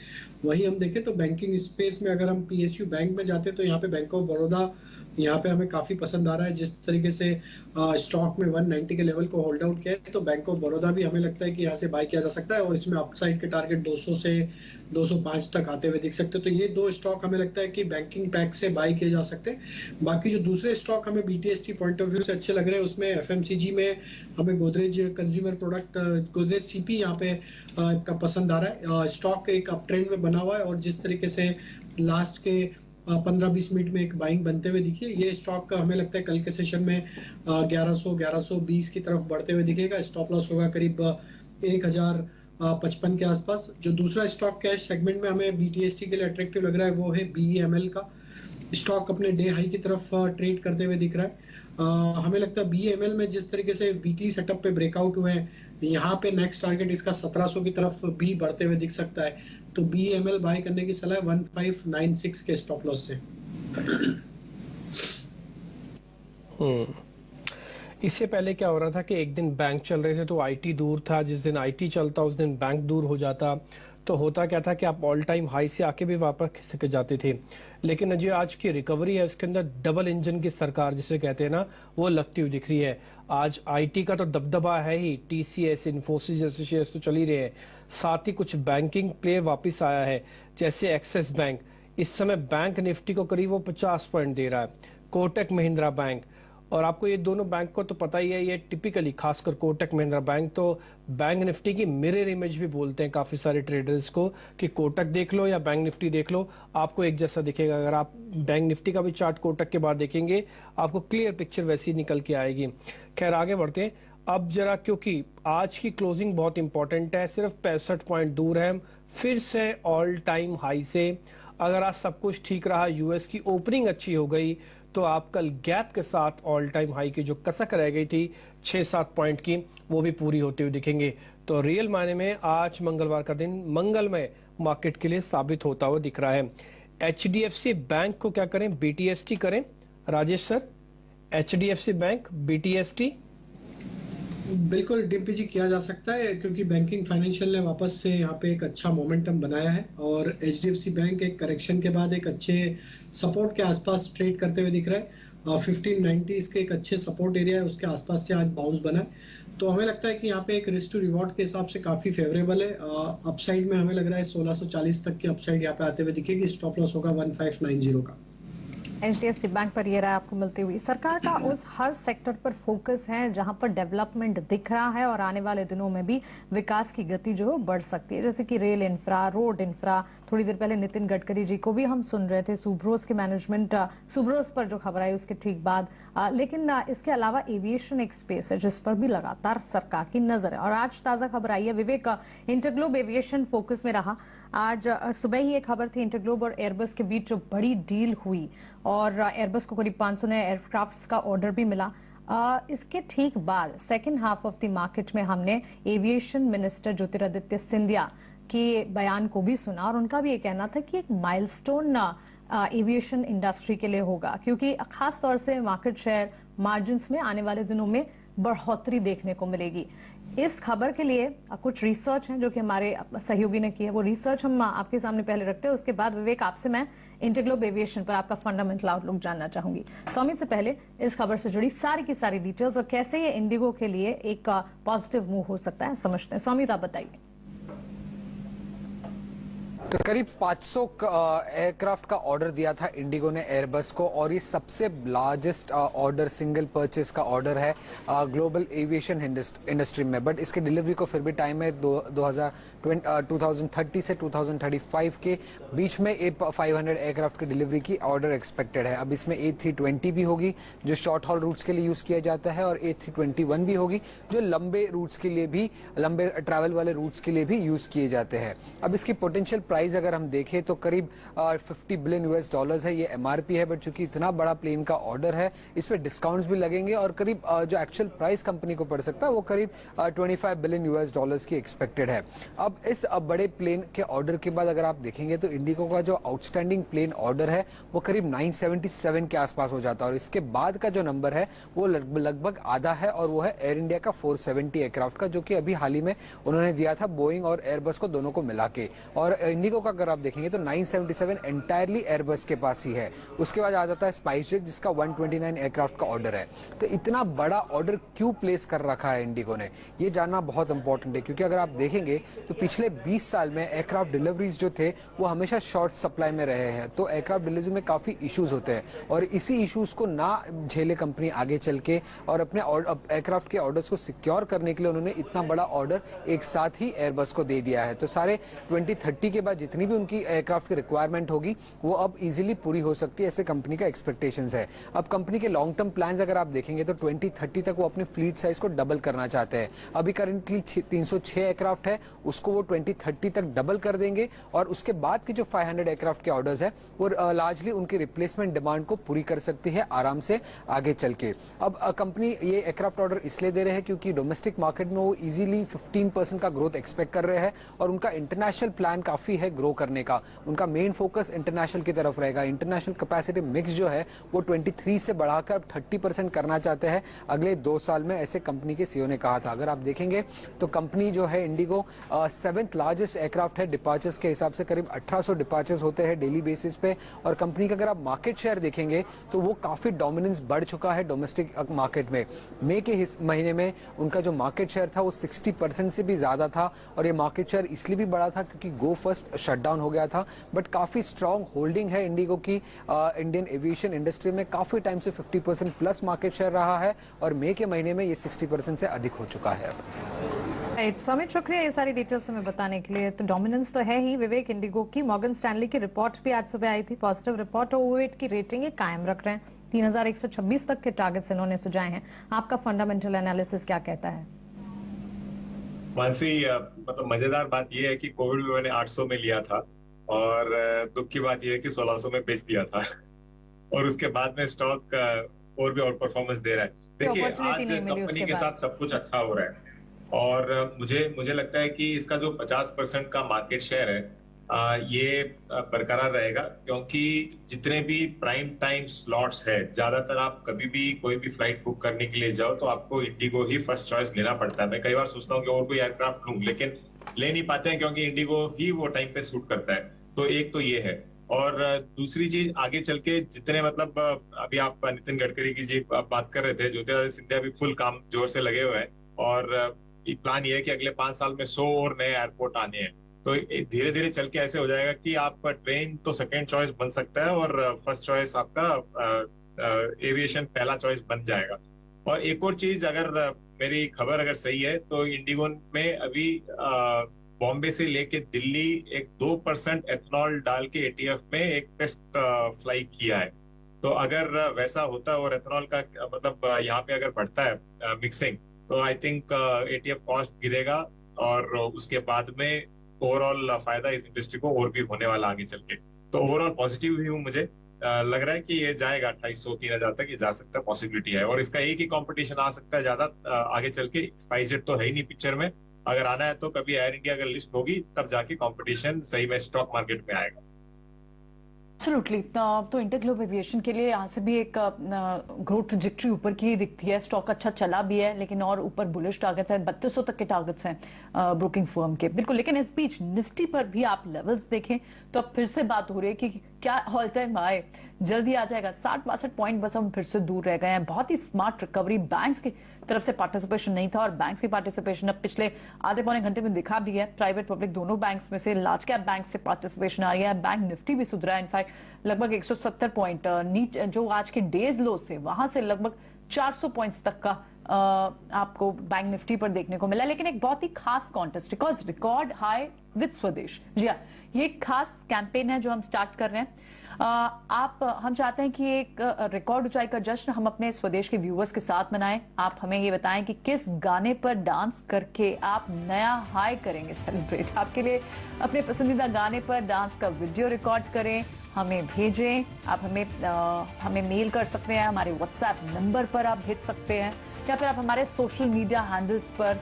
वहीं हम देखें तो बैंकिंग स्पेस में अगर हम PSU बैंक में जाते हैं तो यहाँ पे बैंक ऑफ बड़ौदा यहाँ पे हमें काफी पसंद आ रहा है। जिस तरीके से स्टॉक में 190 के लेवल को होल्ड आउट किया है, तो बैंक ऑफ बड़ौदा भी हमें लगता है कि यहाँ से बाय किया जा सकता है और इसमें अपसाइड के टारगेट 200 से 205 तक आते हुए दिख सकते हैं। तो ये दो स्टॉक हमें लगता है कि बैंकिंग पैक से बाय किए जा सकते हैं। बाकी जो दूसरे स्टॉक हमें BTST पॉइंट ऑफ व्यू से अच्छे लग रहे हैं, उसमें FMCG में हमें Godrej consumer product, Godrej CP यहाँ पे का पसंद आ रहा है। स्टॉक एक अप ट्रेंड में बना हुआ है और जिस तरीके से लास्ट के 15-20 मिनट में एक बाइंग बनते हुए दिखी है, ये स्टॉक का हमें लगता है कल के सेशन में 1100-1120 की तरफ बढ़ते हुए दिखेगा। स्टॉप लॉस होगा करीब 1055 के आसपास। जो दूसरा स्टॉक कैश सेगमेंट में हमें BTST के लिए अट्रैक्टिव लग रहा है वो है BEML का। स्टॉक अपने डे हाई की तरफ ट्रेड करते हुए दिख रहा है। हमें लगता है BEML में जिस तरीके से वीकली सेटअप पे ब्रेकआउट हुए हैं, यहाँ पे नेक्स्ट टारगेट इसका 1700 की तरफ भी बढ़ते हुए दिख सकता है। तो BEML बाय करने की सलाह 1596 के स्टॉप लॉस से। इससे पहले क्या हो रहा था कि एक दिन बैंक चल रहे थे तो IT दूर था, जिस दिन IT चलता उस दिन बैंक दूर हो जाता। तो होता क्या था कि आप ऑल टाइम हाई से आके भी वापस खिसक जाते थे। लेकिन जो आज की रिकवरी है उसके अंदर डबल इंजन की सरकार जिसे कहते हैं ना, वो लगती हुई दिख रही है। आज IT का तो दबदबा है ही, TCS, इन्फोसिस जैसे शेयर्स तो चल ही रहे हैं, साथ ही कुछ बैंकिंग प्ले वापस आया है जैसे एक्सिस बैंक। इस समय बैंक निफ्टी को करीब वो 50 पॉइंट दे रहा है, कोटक महिंद्रा बैंक। और आपको ये दोनों बैंक को तो पता ही है, ये टिपिकली खासकर कोटक महिंद्रा बैंक तो बैंक निफ्टी की मिरर इमेज भी बोलते हैं काफी सारे ट्रेडर्स को कि कोटक देख लो या बैंक निफ्टी देख लो, आपको एक जैसा दिखेगा। अगर आप बैंक निफ्टी का भी चार्ट कोटक के बाद देखेंगे आपको क्लियर पिक्चर वैसी निकल के आएगी। खैर आगे बढ़ते हैं अब जरा, क्योंकि आज की क्लोजिंग बहुत इंपॉर्टेंट है, सिर्फ 65 पॉइंट दूर है फिर से ऑल टाइम हाई से। अगर आज सब कुछ ठीक रहा, US की ओपनिंग अच्छी हो गई, तो आप कल गैप के साथ ऑल टाइम हाई की जो कसक रह गई थी 6-7 पॉइंट की, वो भी पूरी होते हुए दिखेंगे। तो रियल मायने में आज मंगलवार का दिन मंगलमय मार्केट के लिए साबित होता हुआ दिख रहा है। HDFC बैंक को क्या करें, BTST करें? Rajesh sir, HDFC bank BTST? बिल्कुल डिम्पी जी किया जा सकता है, क्योंकि बैंकिंग फाइनेंशियल ने वापस से यहाँ पे एक अच्छा मोमेंटम बनाया है और HDFC बैंक एक करेक्शन के बाद एक अच्छे सपोर्ट के आसपास ट्रेड करते हुए दिख रहा है। 1590 इसके एक अच्छे सपोर्ट एरिया है, उसके आसपास से आज बाउंस बना है। तो हमें लगता है कि यहाँ पे एक रिस्क टू रिवॉर्ड के हिसाब से काफी फेवरेबल है। अपसाइड में हमें लग रहा है 1640 तक की अपसाइड यहाँ पे आते हुए दिखेगी। स्टॉप लॉस होगा 1590 का। HDFC बैंक पर ये राय आपको मिलती हुई। सरकार का उस हर सेक्टर पर फोकस है जहां पर डेवलपमेंट दिख रहा है और आने वाले दिनों में भी विकास की गति जो है बढ़ सकती है, जैसे कि रेल इंफ्रा, रोड इंफ्रा। थोड़ी देर पहले नितिन गडकरी जी को भी हम सुन रहे थे, सुब्रोस के मैनेजमेंट, सुब्रोस पर जो खबर आई उसके ठीक बाद। लेकिन इसके अलावा एविएशन एक स्पेस है जिस पर भी लगातार सरकार की नजर है। और आज ताजा खबर आई है, विवेक, इंटरग्लोब एविएशन फोकस में रहा। आज सुबह ही एक खबर थी, इंटरग्लोब और एयरबस के बीच जो बड़ी डील हुई और एयरबस को करीब 500 नए एयरक्राफ्ट्स का ऑर्डर भी मिला। इसके ठीक बाद second half of the market में हमने एविएशन मिनिस्टर ज्योतिरादित्य सिंधिया के बयान को भी सुना और उनका भी ये कहना था कि एक माइलस्टोन एविएशन इंडस्ट्री के लिए होगा, क्योंकि खास तौर से मार्केट शेयर मार्जिन्स में आने वाले दिनों में बढ़ोतरी देखने को मिलेगी। इस खबर के लिए कुछ रिसर्च है जो कि हमारे सहयोगी ने की है, वो रिसर्च हम आपके सामने पहले रखते हैं। उसके बाद विवेक, आपसे मैं इंटरग्लोब एविएशन पर आपका फंडामेंटल आउटलुक जानना चाहूंगी। सौमित से पहले इस खबर से जुड़ी सारी की सारी डिटेल्स और कैसे ये इंडिगो के लिए एक पॉजिटिव मूव हो सकता है समझते हैं। सौमित, आप बताइए। तो करीब 500 एयरक्राफ्ट का ऑर्डर दिया था इंडिगो ने एयरबस को और ये सबसे लार्जेस्ट ऑर्डर, सिंगल परचेस का ऑर्डर है ग्लोबल एविएशन इंडस्ट्री में। बट इसके डिलीवरी को फिर भी टाइम है 2030 से 2035 के बीच में 500 एयरक्राफ्ट की डिलीवरी की ऑर्डर एक्सपेक्टेड है। अब इसमें A320 भी होगी जो शॉर्ट हॉल रूट्स के लिए यूज किया जाता है और A321 भी होगी जो लंबे रूट्स के लिए भी, लंबे ट्रैवल वाले रूट्स के लिए भी यूज किए जाते हैं। अब इसकी पोटेंशियल प्राइस अगर हम देखें तो करीब $50 बिलियन है, ये MRP है। बट चूंकि इतना बड़ा प्लेन का ऑर्डर है, इस पे डिस्काउंट्स भी लगेंगे और करीब जो एक्चुअल प्राइस कंपनी को पड़ सकता है वो करीब $25 बिलियन की एक्सपेक्टेड है। अब इस बड़े प्लेन के ऑर्डर के बाद अगर आप देखेंगे तो इंडिगो का जो आउटस्टैंडिंग प्लेन ऑर्डर है वो करीब 977 के आसपास हो जाता है और इसके बाद का जो नंबर है वो लगभग आधा है और वो है एयर इंडिया का 470 एयरक्राफ्ट का, जो कि अभी हाल ही में उन्होंने दिया था बोइंग और एयरबस को दोनों को मिला के। और इंडिगो का अगर आप देखेंगे तो 977 एंटायरली एयरबस के पास ही है। उसके बाद आ जाता है स्पाइसजेट जिसका 129 एयरक्राफ्ट का ऑर्डर है। तो इतना बड़ा ऑर्डर क्यों प्लेस कर रखा है इंडिगो ने, ये जानना बहुत इंपॉर्टेंट है, क्योंकि अगर आप देखेंगे तो पिछले 20 साल में एयरक्राफ्ट डिलीवरीज जो थे वो हमेशा शॉर्ट सप्लाई में रहे हैं। तो एयरक्राफ्ट डिलीवरी में काफी इश्यूज होते हैं और इसी इश्यूज को ना झेले कंपनी आगे चल के और अपने एयरक्राफ्ट के ऑर्डर्स को सिक्योर करने के लिए उन्होंने इतना बड़ा ऑर्डर एक साथ ही एयरबस को दे दिया है। तो सारे 2030 के बाद जितनी भी उनकी एयरक्राफ्ट की रिक्वायरमेंट होगी वो अब इजीली पूरी हो सकती है, ऐसे कंपनी का एक्सपेक्टेशंस है। अब कंपनी के लॉन्ग टर्म प्लान्स अगर आप देखेंगे तो 2030 तक वो अपने फ्लीट साइज को डबल करना चाहते हैं। अभी करंटली 306 एयरक्राफ्ट है, उसको वो 2030 तक डबल कर देंगे और उसके बाद के जो 500 एयरक्राफ्ट के ऑर्डर्स है वो लार्जली उनकी रिप्लेसमेंट डिमांड को पूरी कर सकती है आराम से आगे चल के। अब कंपनी ये एयरक्राफ्ट ऑर्डर इसलिए दे रहे हैं क्योंकि डोमेस्टिक मार्केट में वो इजीली 15% का ग्रोथ एक्सपेक्ट कर रहे हैं और उनका इंटरनेशनल प्लान काफी है ग्रो करने का। उनका मेन फोकस इंटरनेशनल की तरफ रहेगा। इंटरनेशनल कैपेसिटी मिक्स जो है वो 23 से बढ़ाकर 30% करना चाहते हैं अगले 2 साल में, ऐसे कंपनी के सीईओ ने कहा था। अगर आप देखेंगे तो कंपनी जो है इंडिगो 7th लार्जेस्ट एयरक्राफ्ट है, डिपार्चर्स के हिसाब से करीब 1800 डिपार्चर्स होते हैं डेली बेसिस पे और कंपनी का अगर आप मार्केट शेयर देखेंगे तो वो काफी डोमिनेंस बढ़ चुका है डोमेस्टिक मार्केट में। मई के महीने में उनका जो मार्केट शेयर था वो 60% से भी ज्यादा था और ये मार्केट शेयर इसलिए भी बढ़ा था क्योंकि गो फर्स्ट शटडाउन हो गया था। बट काफी स्ट्रॉन्ग होल्डिंग है इंडिगो की इंडियन एविएशन इंडस्ट्री में, काफी टाइम से 50% प्लस मार्केट शेयर रहा है और मई के महीने में ये 60% से अधिक हो चुका है। समित, शुक्रिया ये सारी डिटेल्स हमें बताने के लिए। तो डोमिनेंस तो है ही विवेक इंडिगो की। मॉर्गन स्टैनली की रिपोर्ट भी आज सुबह आई थी, पॉजिटिव रिपोर्ट, ओवरवेट की रेटिंग कायम रख रहे हैं। 3126 तक के टारगेट्स इन्होंने सुझाए हैं। आपका फंडामेंटल एनालिसिस क्या कहता है? मानसी, मतलब मजेदार बात यह है कि कोविड में मैंने 800 में लिया था और दुख की बात यह है कि 1600 में बेच दिया था और उसके बाद में स्टॉक और भी और परफॉर्मेंस दे रहा है। देखिए, आज कंपनी के साथ सब कुछ अच्छा हो रहा है और मुझे लगता है कि इसका जो 50% का मार्केट शेयर है ये बरकरार रहेगा, क्योंकि जितने भी प्राइम टाइम स्लॉट्स है, ज्यादातर आप कभी भी कोई भी फ्लाइट बुक करने के लिए जाओ तो आपको इंडिगो ही फर्स्ट चॉइस लेना पड़ता है। मैं कई बार सोचता हूँ कि और कोई एयरक्राफ्ट लूं, लेकिन ले नहीं पाते हैं क्योंकि इंडिगो ही वो टाइम पे सूट करता है। तो एक तो ये है और दूसरी चीज, आगे चल के जितने मतलब अभी आप नितिन गडकरी की जी बात कर रहे थे, ज्योतिरादित्य सिंधिया भी फुल काम जोर से लगे हुए हैं और प्लान ये है कि अगले 5 साल में 100 और नए एयरपोर्ट आने हैं। तो धीरे धीरे चल के ऐसे हो जाएगा कि आपका ट्रेन तो सेकेंड चॉइस बन सकता है और फर्स्ट चॉइस आपका एविएशन पहला चॉइस बन जाएगा। और एक और चीज, अगर मेरी खबर अगर सही है तो इंडिगो में अभी बॉम्बे से लेके दिल्ली एक 2% एथनॉल डाल के एटीएफ में एक टेस्ट फ्लाई किया है। तो अगर वैसा होता है और एथनॉल का मतलब यहाँ पे अगर बढ़ता है मिक्सिंग, तो आई थिंक एटीएफ कॉस्ट गिरेगा और उसके बाद में ओवरऑल फायदा इस इंडस्ट्री को और भी होने वाला आगे चल के। तो ओवरऑल पॉजिटिव व्यू मुझे लग रहा है कि ये जाएगा 2800-3000 तक, ये जा सकता है, पॉसिबिलिटी है। और इसका एक ही कंपटीशन आ सकता है ज्यादा आगे चल के। स्पाइसजेट तो है ही नहीं पिक्चर में, अगर आना है तो कभी एयर इंडिया अगर लिस्ट होगी तब जाके कंपटीशन सही में स्टॉक मार्केट में आएगा। एब्सोल्युटली। तो इंटरग्लोब एविएशन के लिए यहाँ से भी एक ग्रोथ ट्रजेक्टरी ऊपर की दिखती है। स्टॉक अच्छा चला भी है, लेकिन और ऊपर बुलिश टारगेट्स हैं, 3200 तक के टारगेट्स हैं ब्रोकिंग फर्म के, बिल्कुल। लेकिन इस बीच निफ्टी पर भी आप लेवल्स देखें तो अब फिर से बात हो रही है कि क्या ऑल टाइम हाई जल्दी आ जाएगा। 60-62 पॉइंट बस हम फिर से दूर रह गए हैं। बहुत ही स्मार्ट रिकवरी, बैंक्स की तरफ से पार्टिसिपेशन नहीं था, और बैंक्स की पार्टिसिपेशन अब पिछले आधे पौने घंटे में दिखा भी है। प्राइवेट पब्लिक दोनों बैंक्स में से, लार्ज कैप बैंक से पार्टिसिपेशन आ रही है। बैंक निफ्टी भी सुधरा है, इनफैक्ट लगभग 170 पॉइंट नीच जो आज के डेज लो से, वहां से लगभग 400 पॉइंट्स तक का आपको बैंक निफ्टी पर देखने को मिला। लेकिन एक बहुत ही खास contest, because record high with स्वदेश। जी हाँ, ये एक खास कैंपेन है जो हम स्टार्ट कर रहे हैं। हम चाहते हैं कि एक रिकॉर्ड ऊंचाई का जश्न हम अपने स्वदेश के व्यूअर्स के साथ मनाएं। आप हमें ये बताएं कि किस गाने पर डांस करके आप नया हाई करेंगे सेलिब्रेट। आपके लिए अपने पसंदीदा गाने पर डांस का वीडियो रिकॉर्ड करें, हमें भेजें। आप हमें मेल कर सकते हैं, हमारे व्हाट्सएप नंबर पर आप भेज सकते हैं, या फिर आप हमारे सोशल मीडिया हैंडल्स पर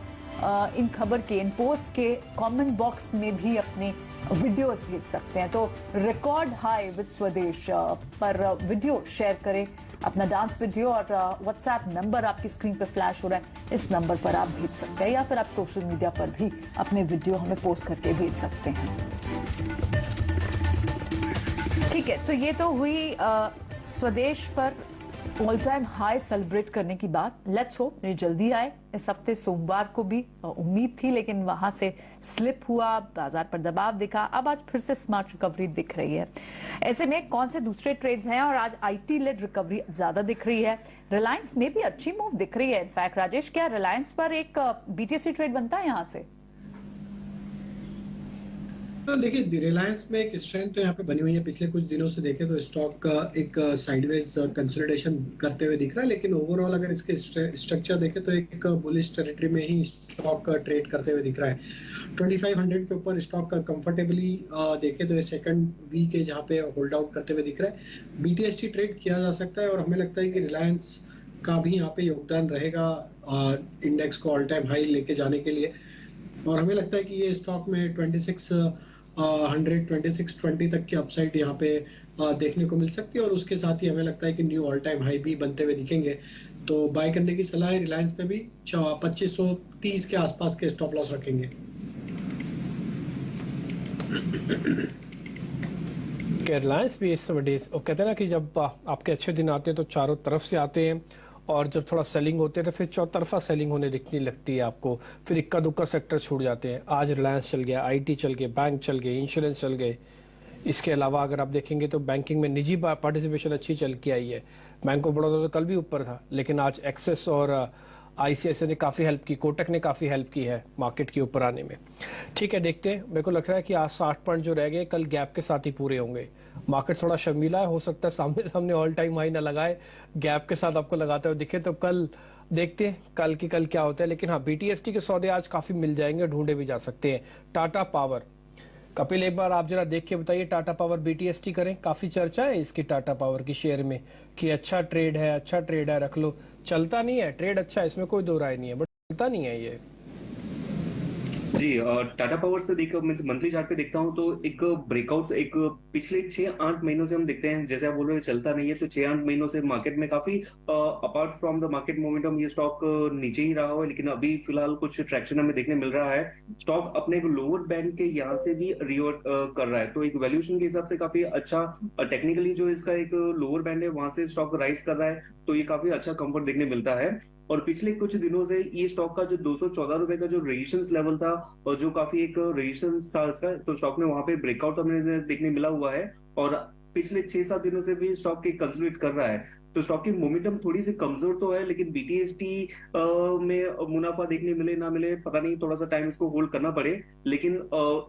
इन खबर के, इन पोस्ट के कमेंट बॉक्स में भी अपने वीडियोस भेज सकते हैं। तो रिकॉर्ड हाई विद स्वदेश पर वीडियो शेयर करें, अपना डांस वीडियो, और व्हाट्सएप नंबर आपकी स्क्रीन पर फ्लैश हो रहा है, इस नंबर पर आप भेज सकते हैं, या फिर आप सोशल मीडिया पर भी अपने वीडियो हमें पोस्ट करके भेज सकते हैं। ठीक है, तो ये तो हुई स्वदेश पर ऑल टाइम हाई सेलिब्रेट करने की बात। लेट्स होप ये जल्दी आए। इस हफ्ते सोमवार को भी उम्मीद थी, लेकिन वहां से स्लिप हुआ, बाजार पर दबाव दिखा। अब आज फिर से स्मार्ट रिकवरी दिख रही है। ऐसे में कौन से दूसरे ट्रेड्स हैं, और आज आईटी लेड रिकवरी ज्यादा दिख रही है। रिलायंस में भी अच्छी मूव दिख रही है। इनफैक्ट राजेश, क्या रिलायंस पर एक बीटीएससी ट्रेड बनता है यहाँ से? तो देखिए, रिलायंस में एक स्ट्रेंथ तो यहाँ पे बनी हुई है। पिछले कुछ दिनों से देखें तो स्टॉक एक साइडवेज कंसोलिडेशन करते हुए दिख रहा है, लेकिन ओवरऑल अगर इसके स्ट्रक्चर देखें तो एक बुलिश टेरिटरी में ही स्टॉक ट्रेड करते हुए दिख रहा है। 2500 के ऊपर स्टॉक कंफर्टेबली देखें तो ये सेकंड वीक है जहाँ पे होल्ड आउट करते हुए दिख रहा है। बीटीएसटी ट्रेड किया जा सकता है, और हमें लगता है कि रिलायंस का भी यहाँ पे योगदान रहेगा इंडेक्स को ऑल टाइम हाई लेके जाने के लिए। और हमें लगता है कि ये स्टॉक में 2620 तक की अपसाइड यहाँ पे देखने को मिल सकती है, और उसके साथ ही हमें लगता है कि न्यू ऑल टाइम हाई भी बनते हुए दिखेंगे। तो बाय करने की सलाह है। रिलायंस में भी 2530 के आसपास के स्टॉप लॉस रखेंगे। रिलायंस भी इस समय डेज, और कहते हैं ना कि जब आपके अच्छे दिन आते हैं तो चारों तरफ से आते हैं, और जब थोड़ा सेलिंग होते हैं तो फिर चौतरफा सेलिंग होने दिखने लगती है आपको, फिर इक्का दुक्का सेक्टर छूट जाते हैं। आज रिलायंस चल गया, आईटी चल गए, बैंक चल गए, इंश्योरेंस चल गए। इसके अलावा अगर आप देखेंगे तो बैंकिंग में निजी पार्टिसिपेशन अच्छी चल के आई है। बैंक ऑफ बड़ौदा तो कल भी ऊपर था, लेकिन आज एक्सिस और आईसीआईसीआई ने काफ़ी हेल्प की, कोटक ने काफ़ी हेल्प की है मार्केट के ऊपर आने में। ठीक है, देखते हैं। मेरे को लग रहा है कि आज 60 पॉइंट जो रह गए कल गैप के साथ ही पूरे होंगे। मार्केट थोड़ा शर्मीला है, हो सकता है सामने सामने ऑल टाइम हाई ना लगाए, गैप के साथ आपको लगाते हुए दिखे। तो कल देखते हैं कल क्या होता है। लेकिन हाँ, बीटीएसटी के सौदे आज काफ़ी मिल जाएंगे, ढूंढे भी जा सकते हैं। टाटा पावर, कपिल एक बार आप जरा देख के बताइए, टाटा पावर बीटीएसटी करें। काफ़ी चर्चा है इसकी टाटा पावर की शेयर में कि अच्छा ट्रेड है, रख लो। चलता नहीं है, ट्रेड अच्छा है, इसमें कोई दो राय नहीं है, बट चलता नहीं है ये। जी, टाटा पावर से देखकर मैं मंथली चार्ट पे देखता हूँ तो एक ब्रेकआउट एक पिछले 6-8 महीनों से हम देखते हैं, जैसे आप बोल रहे हो चलता नहीं है, तो 6-8 महीनों से मार्केट में काफी apart from the market momentum ये स्टॉक नीचे ही रहा हुआ है। लेकिन अभी फिलहाल कुछ ट्रैक्शन हमें देखने मिल रहा है। स्टॉक अपने लोअर बैंड के यहाँ से भी रिवर्ट कर रहा है, तो एक वैल्यूएशन के हिसाब से काफी अच्छा, टेक्निकली जो इसका एक लोअर बैंड है वहां से स्टॉक राइज कर रहा है, तो ये काफी अच्छा कंफर्ट देखने मिलता है। और पिछले कुछ दिनों से ये स्टॉक का जो 214 रुपए का जो रेजिस्टेंस लेवल था और जो काफी एक रेजिस्टेंस था इसका, तो स्टॉक में वहां पे ब्रेकआउट हमें देखने मिला हुआ है और पिछले 6-7 दिनों से भी स्टॉक के कंसोलिडेट कर रहा है। तो स्टॉक की मोमेंटम थोड़ी सी कमजोर तो है, लेकिन बीटीएसटी में मुनाफा देखने मिले ना मिले पता नहीं, थोड़ा सा टाइम इसको होल्ड करना पड़े। लेकिन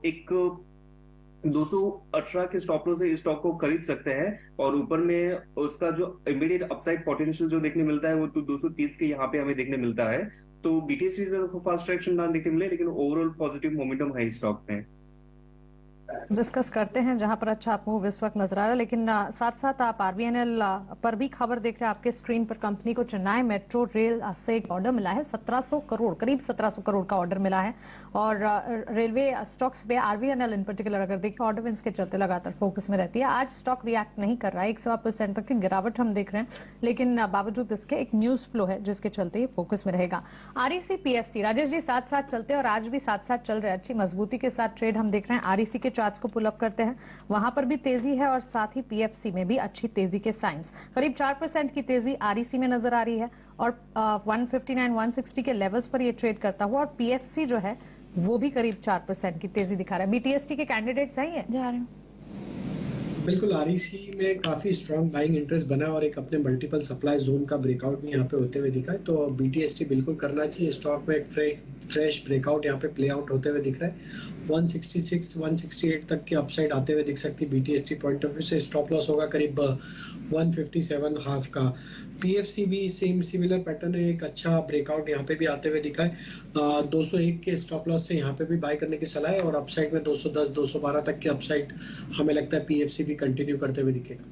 एक 218 के स्टॉप लॉस से इस स्टॉक को खरीद सकते हैं और ऊपर में उसका जो इमीडिएट अपसाइड पोटेंशियल जो देखने मिलता है वो तो 230 के यहाँ पे हमें देखने मिलता है। तो बीटीएसटी से फास्ट ट्रैक्शन ना देखने मिले, लेकिन ओवरऑल पॉजिटिव मोमेंटम है इस स्टॉक में। डिस्कस करते हैं जहां पर अच्छा आप मूव इस वक्त नजर आ रहा है, लेकिन साथ साथ आप आरबीएनएल पर भी खबर देख रहे हैं। आपके स्क्रीन पर कंपनी को चेन्नई मेट्रो रेल से एक ऑर्डर मिला है 1700 करोड़, करीब 1700 करोड़ का ऑर्डर मिला है। और रेलवे स्टॉक्स पे आरबीएनएल इन पर्टिकुलर अगर देखें ऑर्डर विंस के चलते लगातार फोकस में रहती है। आज स्टॉक रिएक्ट नहीं कर रहा है, 1% तक की गिरावट हम देख रहे हैं, लेकिन बावजूद इसके एक न्यूज फ्लो है जिसके चलते ये फोकस में रहेगा। आरईसी पीएफसी, राजेश जी साथ साथ चलते और आज भी साथ साथ चल रहे हैं, अच्छी मजबूती के साथ ट्रेड हम देख रहे हैं। आरईसी के चार्ट्स को पुल अप करते हैं, वहां पर भी तेजी है और साथ ही पीएफसी में भी अच्छी तेजी के साइंस, करीब 4% की तेजी आरईसी में नजर आ रही है और 159-160 के लेवल्स पर ये ट्रेड करता हुआ, और पीएफसी जो है वो भी करीब 4% की तेजी दिखा रहा है। बीटीएसटी के कैंडिडेट सही है जा रहे हैं बिल्कुल। आरईसी में काफी स्ट्रॉन्ग बाइंग इंटरेस्ट बना और एक अपने मल्टीपल सप्लाई जोन का ब्रेकआउट भी यहाँ पे होते हुए दिखा है, तो बीटीएसटी बिल्कुल करना चाहिए। स्टॉक में एक फ्रेश ब्रेकआउट यहाँ पे प्ले आउट होते हुए दिख रहा है। 166 168 तक की अपसाइड आते हुए दिख सकती है बीटीएसटी पॉइंट ऑफ व्यू से। स्टॉप लॉस होगा करीब 157 हाफ का। पीएफसी भी सेम सिमिलर पैटर्न है, एक अच्छा ब्रेकआउट यहाँ पे भी आते हुए दिखा है। 201 के स्टॉप लॉस से यहाँ पे भी बाय करने की सलाह है और अपसाइड में 210 212 तक की अपसाइड हमें लगता है पीएफसी भी कंटिन्यू करते हुए दिखेगा।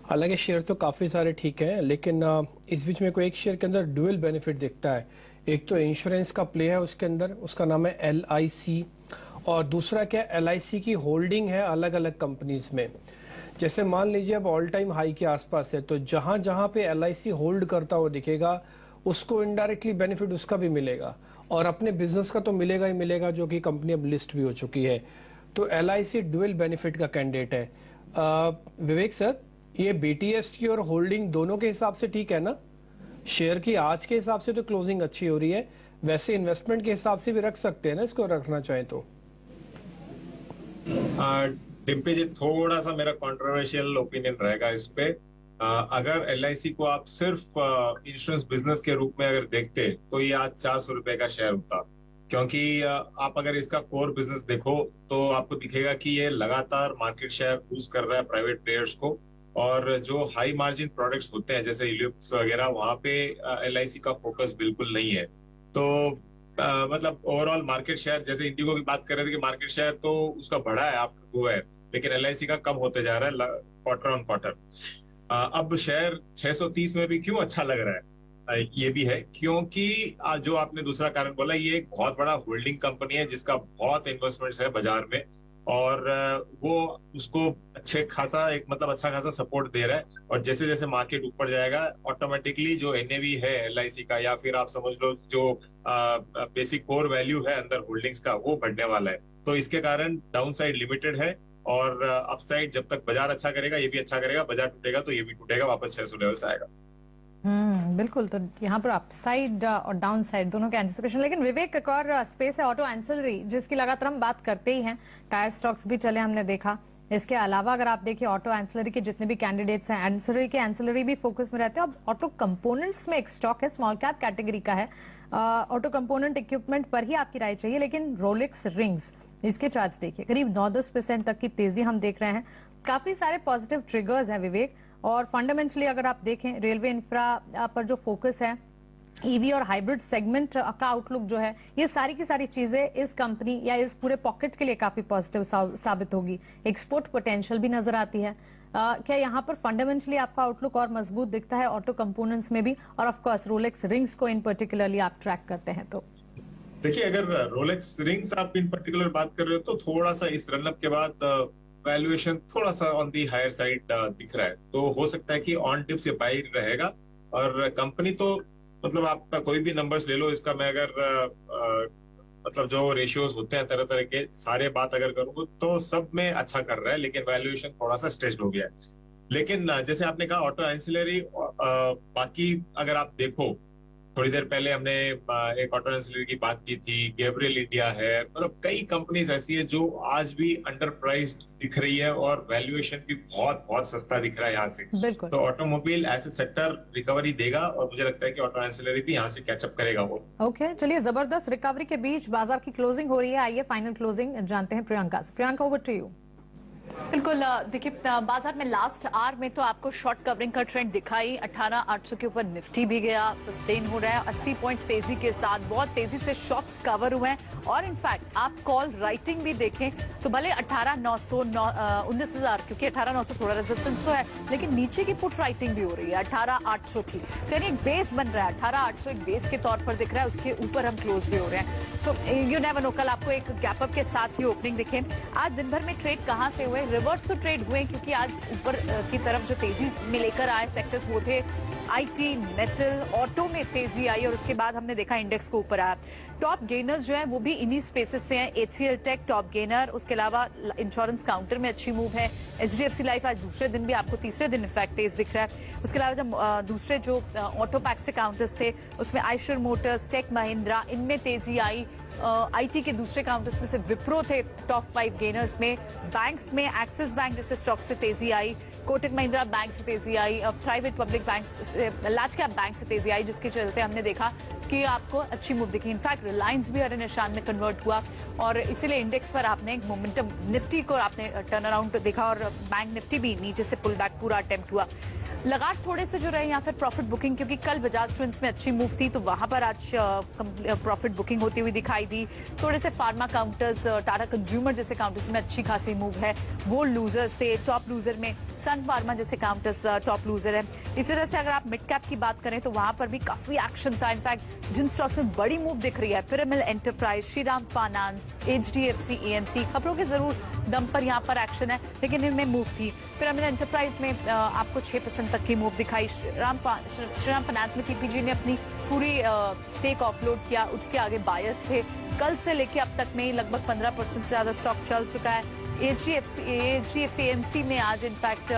हालांकि शेयर तो काफी सारे ठीक है, लेकिन इस बीच में कोई एक शेयर के अंदर डुअल बेनिफिट दिखता है। एक तो इंश्योरेंस का प्ले है उसके अंदर, उसका नाम है LIC, और दूसरा क्या LIC की होल्डिंग है अलग अलग कंपनीज में। जैसे मान लीजिए अब ऑल टाइम हाई के आसपास है, तो जहां जहां पे LIC होल्ड करता हुआ दिखेगा उसको इनडायरेक्टली बेनिफिट उसका भी मिलेगा और अपने बिजनेस का तो मिलेगा ही मिलेगा, जो कि कंपनी अब लिस्ट भी हो चुकी है। तो LIC डुअल बेनिफिट का कैंडिडेट है। विवेक सर, ये बीटीएसटी और होल्डिंग दोनों के हिसाब से ठीक है ना? शेयर की आज के हिसाब से तो क्लोजिंग अच्छी हो रही है, वैसे इन्वेस्टमेंट के हिसाब से भी रख सकते हैं ना इसको, रखना चाहें तो? डिम्पी जी, थोड़ा सा मेरा कंट्रोवर्शियल ओपिनियन रहेगा इस पे। अगर LIC को आप सिर्फ इंश्योरेंस बिजनेस के रूप में अगर देखते तो ये आज 400 रुपए का शेयर होता, क्योंकि आप अगर इसका कोर बिजनेस देखो तो आपको दिखेगा कि ये लगातार मार्केट शेयर लूज कर रहा है प्राइवेट प्लेयर्स को, और जो हाई मार्जिन प्रोडक्ट्स होते हैं जैसे इलिप्स वगैरह, वहां पे LIC का फोकस बिल्कुल नहीं है। तो मतलब ओवरऑल मार्केट शेयर, जैसे इंडिगो की बात कर रहे थे कि मार्केट शेयर तो उसका बढ़ा है आफ्टर गो है, लेकिन LIC का कम होते जा रहा है क्वार्टर ऑन क्वार्टर। अब शेयर 630 में भी क्यों अच्छा लग रहा है, ये भी है क्योंकि जो आपने दूसरा कारण बोला, ये एक बहुत बड़ा होल्डिंग कंपनी है जिसका बहुत इन्वेस्टमेंट्स है बाजार में, और वो उसको अच्छा खासा सपोर्ट दे रहा है। और जैसे जैसे मार्केट ऊपर जाएगा ऑटोमेटिकली जो NAV है LIC का, या फिर आप समझ लो जो बेसिक कोर वैल्यू है अंदर होल्डिंग्स का, वो बढ़ने वाला है। तो इसके कारण डाउन साइड लिमिटेड है और अपसाइड जब तक बाजार अच्छा करेगा ये भी अच्छा करेगा, बाजार टूटेगा तो ये भी टूटेगा, वापस 600 लेवल से आएगा। बिल्कुल। तो यहाँ पर अपसाइड और डाउन साइड दोनों के एंटिसिपेशन। लेकिन विवेक, एक और स्पेस है ऑटो एंसिलरी, जिसकी लगातार हम बात करते ही हैं। टायर स्टॉक्स भी चले हमने देखा, इसके अलावा अगर आप देखिए ऑटो एंसिलरी के जितने भी कैंडिडेट्स हैं, एंसिलरी भी फोकस में रहते हैं। अब ऑटो कंपोनेंट्स में एक स्टॉक है, स्मॉल कैप कैटेगरी का है। ऑटो कंपोनेंट इक्विपमेंट पर ही आपकी राय चाहिए, लेकिन रोलेक्स रिंग्स, इसके चार्ज देखिए करीब 9-10% तक की तेजी हम देख रहे हैं। काफी सारे पॉजिटिव ट्रिगर्स हैं विवेक, और फंडामेंटली अगर आप देखें रेलवे इंफ्रा पर जो फोकस है, ईवी और हाइब्रिड सेगमेंट का आउटलुक जो है, ये सारी की सारी चीजें इस कंपनी या इस पूरे पॉकेट के लिए काफी पॉजिटिव साबित होगी। एक्सपोर्ट पोटेंशियल भी नजर आती है। क्या यहाँ पर फंडामेंटली आपका आउटलुक और मजबूत दिखता है ऑटो कंपोनेंट्स में भी, और ऑफ कोर्स रोलेक्स रिंग्स को इन पर्टिकुलरली आप ट्रैक करते हैं तो? देखिए, अगर रोलेक्स रिंग्स आप इन पर्टिकुलर बात कर रहे हो तो थोड़ा सा इस रनअप के बाद वैल्यूएशन थोड़ा सा ऑन दी हायर साइड दिख रहा है, तो हो सकता है कि ऑन टिप से बाई रहेगा। और कंपनी तो मतलब आपका कोई भी नंबर्स ले लो इसका, मैं अगर मतलब जो रेशियोज होते हैं तरह तरह के सारे बात अगर करूँ तो सब में अच्छा कर रहा है, लेकिन वैल्यूएशन थोड़ा सा स्ट्रेस्ड हो गया है। लेकिन जैसे आपने कहा ऑटो एंसिलरी, बाकी अगर आप देखो थोड़ी देर पहले हमने एक ऑटो एंसिलरी की बात की थी, गैब्रियल इंडिया है, मतलब कई कंपनीज ऐसी है जो आज भी अंडर प्राइस्ड दिख रही है और वैल्यूएशन भी बहुत बहुत सस्ता दिख रहा है यहाँ से। बिल्कुल। तो automobile as a sector recovery देगा और मुझे लगता है कि ऑटो एंसिलरी भी यहाँ से कैचअप करेगा वो। ओके, चलिए, जबरदस्त रिकवरी के बीच बाजार की क्लोजिंग हो रही है। आइए फाइनल क्लोजिंग जानते हैं प्रियंका से। Priyanka, over to you. बिल्कुल, देखिए बाजार में लास्ट आवर में तो आपको शॉर्ट कवरिंग का ट्रेंड दिखाई। 18,800 के ऊपर निफ्टी भी गया, सस्टेन हो रहा है 80 पॉइंट्स तेजी के साथ। बहुत तेजी से शॉर्ट्स कवर हुए हैं और इनफैक्ट आप कॉल राइटिंग भी देखें तो भले 18,900 19,000, क्योंकि 18,900 थोड़ा रेजिस्टेंस तो है, लेकिन नीचे की पुट राइटिंग भी हो रही है 18,800 की। तो यानी एक बेस बन रहा है, 18,800 एक बेस के तौर पर दिख रहा है, उसके ऊपर हम क्लोज भी हो रहे हैं। सो यू नेवर नो, कल आपको एक गैप अप के साथ ही ओपनिंग दिखे। आज दिन भर में ट्रेड कहां से हुए? रिवर्स तो ट्रेड हुए, क्योंकि आज ऊपर की तरफ जो तेजी में लेकर आए सेक्टर्स वो थे आईटी, मेटल, ऑटो में तेजी आई और उसके बाद हमने देखा इंडेक्स को ऊपर आया। टॉप गेनर्स जो है वो भी इन्हीं स्पेसेस से हैं। HCL टेक टॉप गेनर, उसके अलावा इंश्योरेंस काउंटर में अच्छी मूव है। HDFC लाइफ आज दूसरे दिन भी, आपको तीसरे दिन इफेक्ट तेज दिख रहा है। उसके अलावा जब दूसरे जो ऑटो पैक्स से काउंटर्स थे उसमें आयशर मोटर्स, टेक महिंद्रा, इनमें तेजी आई। आईटी के दूसरे काउंटर्स में से विप्रो थे टॉप 5 गेनर्स में। बैंक्स में एक्सिस बैंक जैसे स्टॉक से तेजी आई, कोटक महिंद्रा बैंक से तेजी आई, प्राइवेट पब्लिक बैंक से, लार्ज कैप बैंक से तेजी आई, जिसके चलते हमने देखा कि आपको अच्छी मूव दिखी। इनफैक्ट रिलायंस भी हरे निशान में कन्वर्ट हुआ और इसीलिए इंडेक्स पर आपने एक मोमेंटम, निफ्टी को आपने टर्न अराउंड देखा और बैंक निफ्टी भी नीचे से पुल बैक पूरा अटेम्प्ट हुआ। लगातार थोड़े से जो रहे या फिर प्रॉफिट बुकिंग, क्योंकि कल बजाज ट्विंस में अच्छी मूव थी तो वहां पर आज प्रॉफिट बुकिंग होती हुई दिखाई दी। थोड़े से फार्मा काउंटर्स, टाटा कंज्यूमर जैसे काउंटर्स में अच्छी खासी मूव है, वो लूजर्स थे। टॉप लूजर में सन फार्मा जैसे काउंटर्स टॉप लूजर है। इसी तरह से अगर आप मिड कैप की बात करें तो वहां पर भी काफी एक्शन था। इनफैक्ट जिन स्टॉक्स में बड़ी मूव दिख रही है, Piramal enterprise, Shriram finance, HDFC EMC, खबरों के जरूर दम पर यहाँ पर एक्शन है लेकिन इनमें मूव थी। पिरामिल एंटरप्राइज में आपको 6% तक की मूव दिखाई। श्रीराम फाइनेंस में TPG ने अपनी पूरी स्टेक ऑफलोड किया, उसके आगे बायर्स थे। कल से लेके अब तक में लगभग 15% से ज्यादा स्टॉक चल चुका है। HDFC EMC में आज इनफैक्ट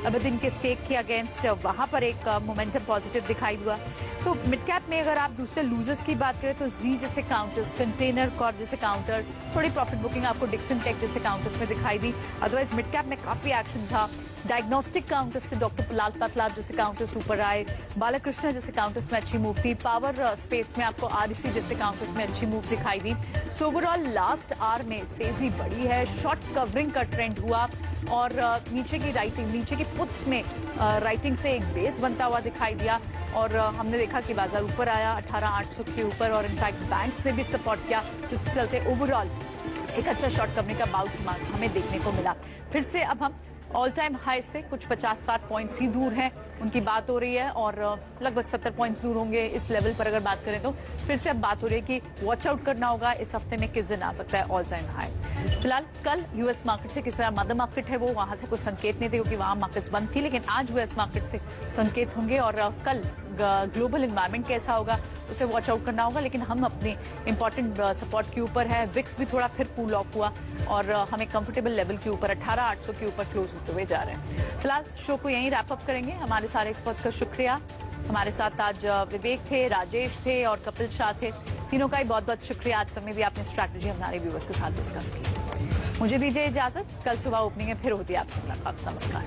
अबदिन के स्टेक के अगेंस्ट वहां पर एक मोमेंटम पॉजिटिव दिखाई हुआ। तो मिड कैप में अगर आप दूसरे लूजर्स की बात करें तो जी जैसे काउंटर्स, कंटेनर कॉर्प जैसे काउंटर, थोड़ी प्रॉफिट बुकिंग आपको डिक्सन टेक जैसे काउंटर्स में दिखाई दी। अदरवाइज मिड कैप में काफी एक्शन था। डायग्नोस्टिक काउंटर्स से डॉक्टर लाल पाथलाब जैसे काउंटर्स ऊपर आए, बालाकृष्ण जैसे काउंटर्स में अच्छी मूव थी। पावर स्पेस में आपको REC जैसे काउंटर्स में अच्छी मूव दिखाई दी। सो ओवरऑल लास्ट आवर में तेजी बढ़ी है, शॉर्ट कवरिंग का ट्रेंड हुआ और नीचे की राइटिंग, नीचे की पुट्स में राइटिंग से एक बेस बनता हुआ दिखाई दिया और हमने देखा कि बाजार ऊपर आया 18,800 के ऊपर और इनफैक्ट बैंक्स ने भी सपोर्ट किया, जिसके चलते ओवरऑल एक अच्छा शॉर्ट कवरिंग का बाउट हमें देखने को मिला। फिर से अब हम ऑल टाइम हाई से कुछ 50-60 पॉइंट्स ही दूर हैं, उनकी बात हो रही है और लगभग 70 पॉइंट्स दूर होंगे इस लेवल पर अगर बात करें तो। फिर से अब बात हो रही है कि वॉच आउट करना होगा इस हफ्ते में किस दिन आ सकता है ऑल टाइम हाई। फिलहाल कल यूएस मार्केट से किस तरह मदर मार्केट है वो वहां से कोई संकेत नहीं थे क्योंकि वहां मार्केट्स बंद थी, लेकिन आज यूएस मार्केट से संकेत होंगे और कल ग्लोबल एनवायरनमेंट कैसा होगा उसे वॉच आउट करना होगा। लेकिन हम अपने इंपॉर्टेंट सपोर्ट के ऊपर है। विक्स भी थोड़ा फिर कूल ऑफ हुआ और हमें कंफर्टेबल लेवल के ऊपर 18,800 के ऊपर क्लोज होते हुए जा रहे हैं। फिलहाल शो को यहीं रैप अप करेंगे। हमारे सारे एक्सपर्ट्स का शुक्रिया। हमारे साथ आज विवेक थे, राजेश थे और कपिल शाह थे। तीनों का ही बहुत बहुत शुक्रिया। आज समय भी आपने स्ट्रैटेजी हमारे व्यूअर्स के साथ डिस्कस की। मुझे दीजिए इजाजत, कल सुबह ओपनिंग है फिर होती है आपसे मुलाकात। नमस्कार।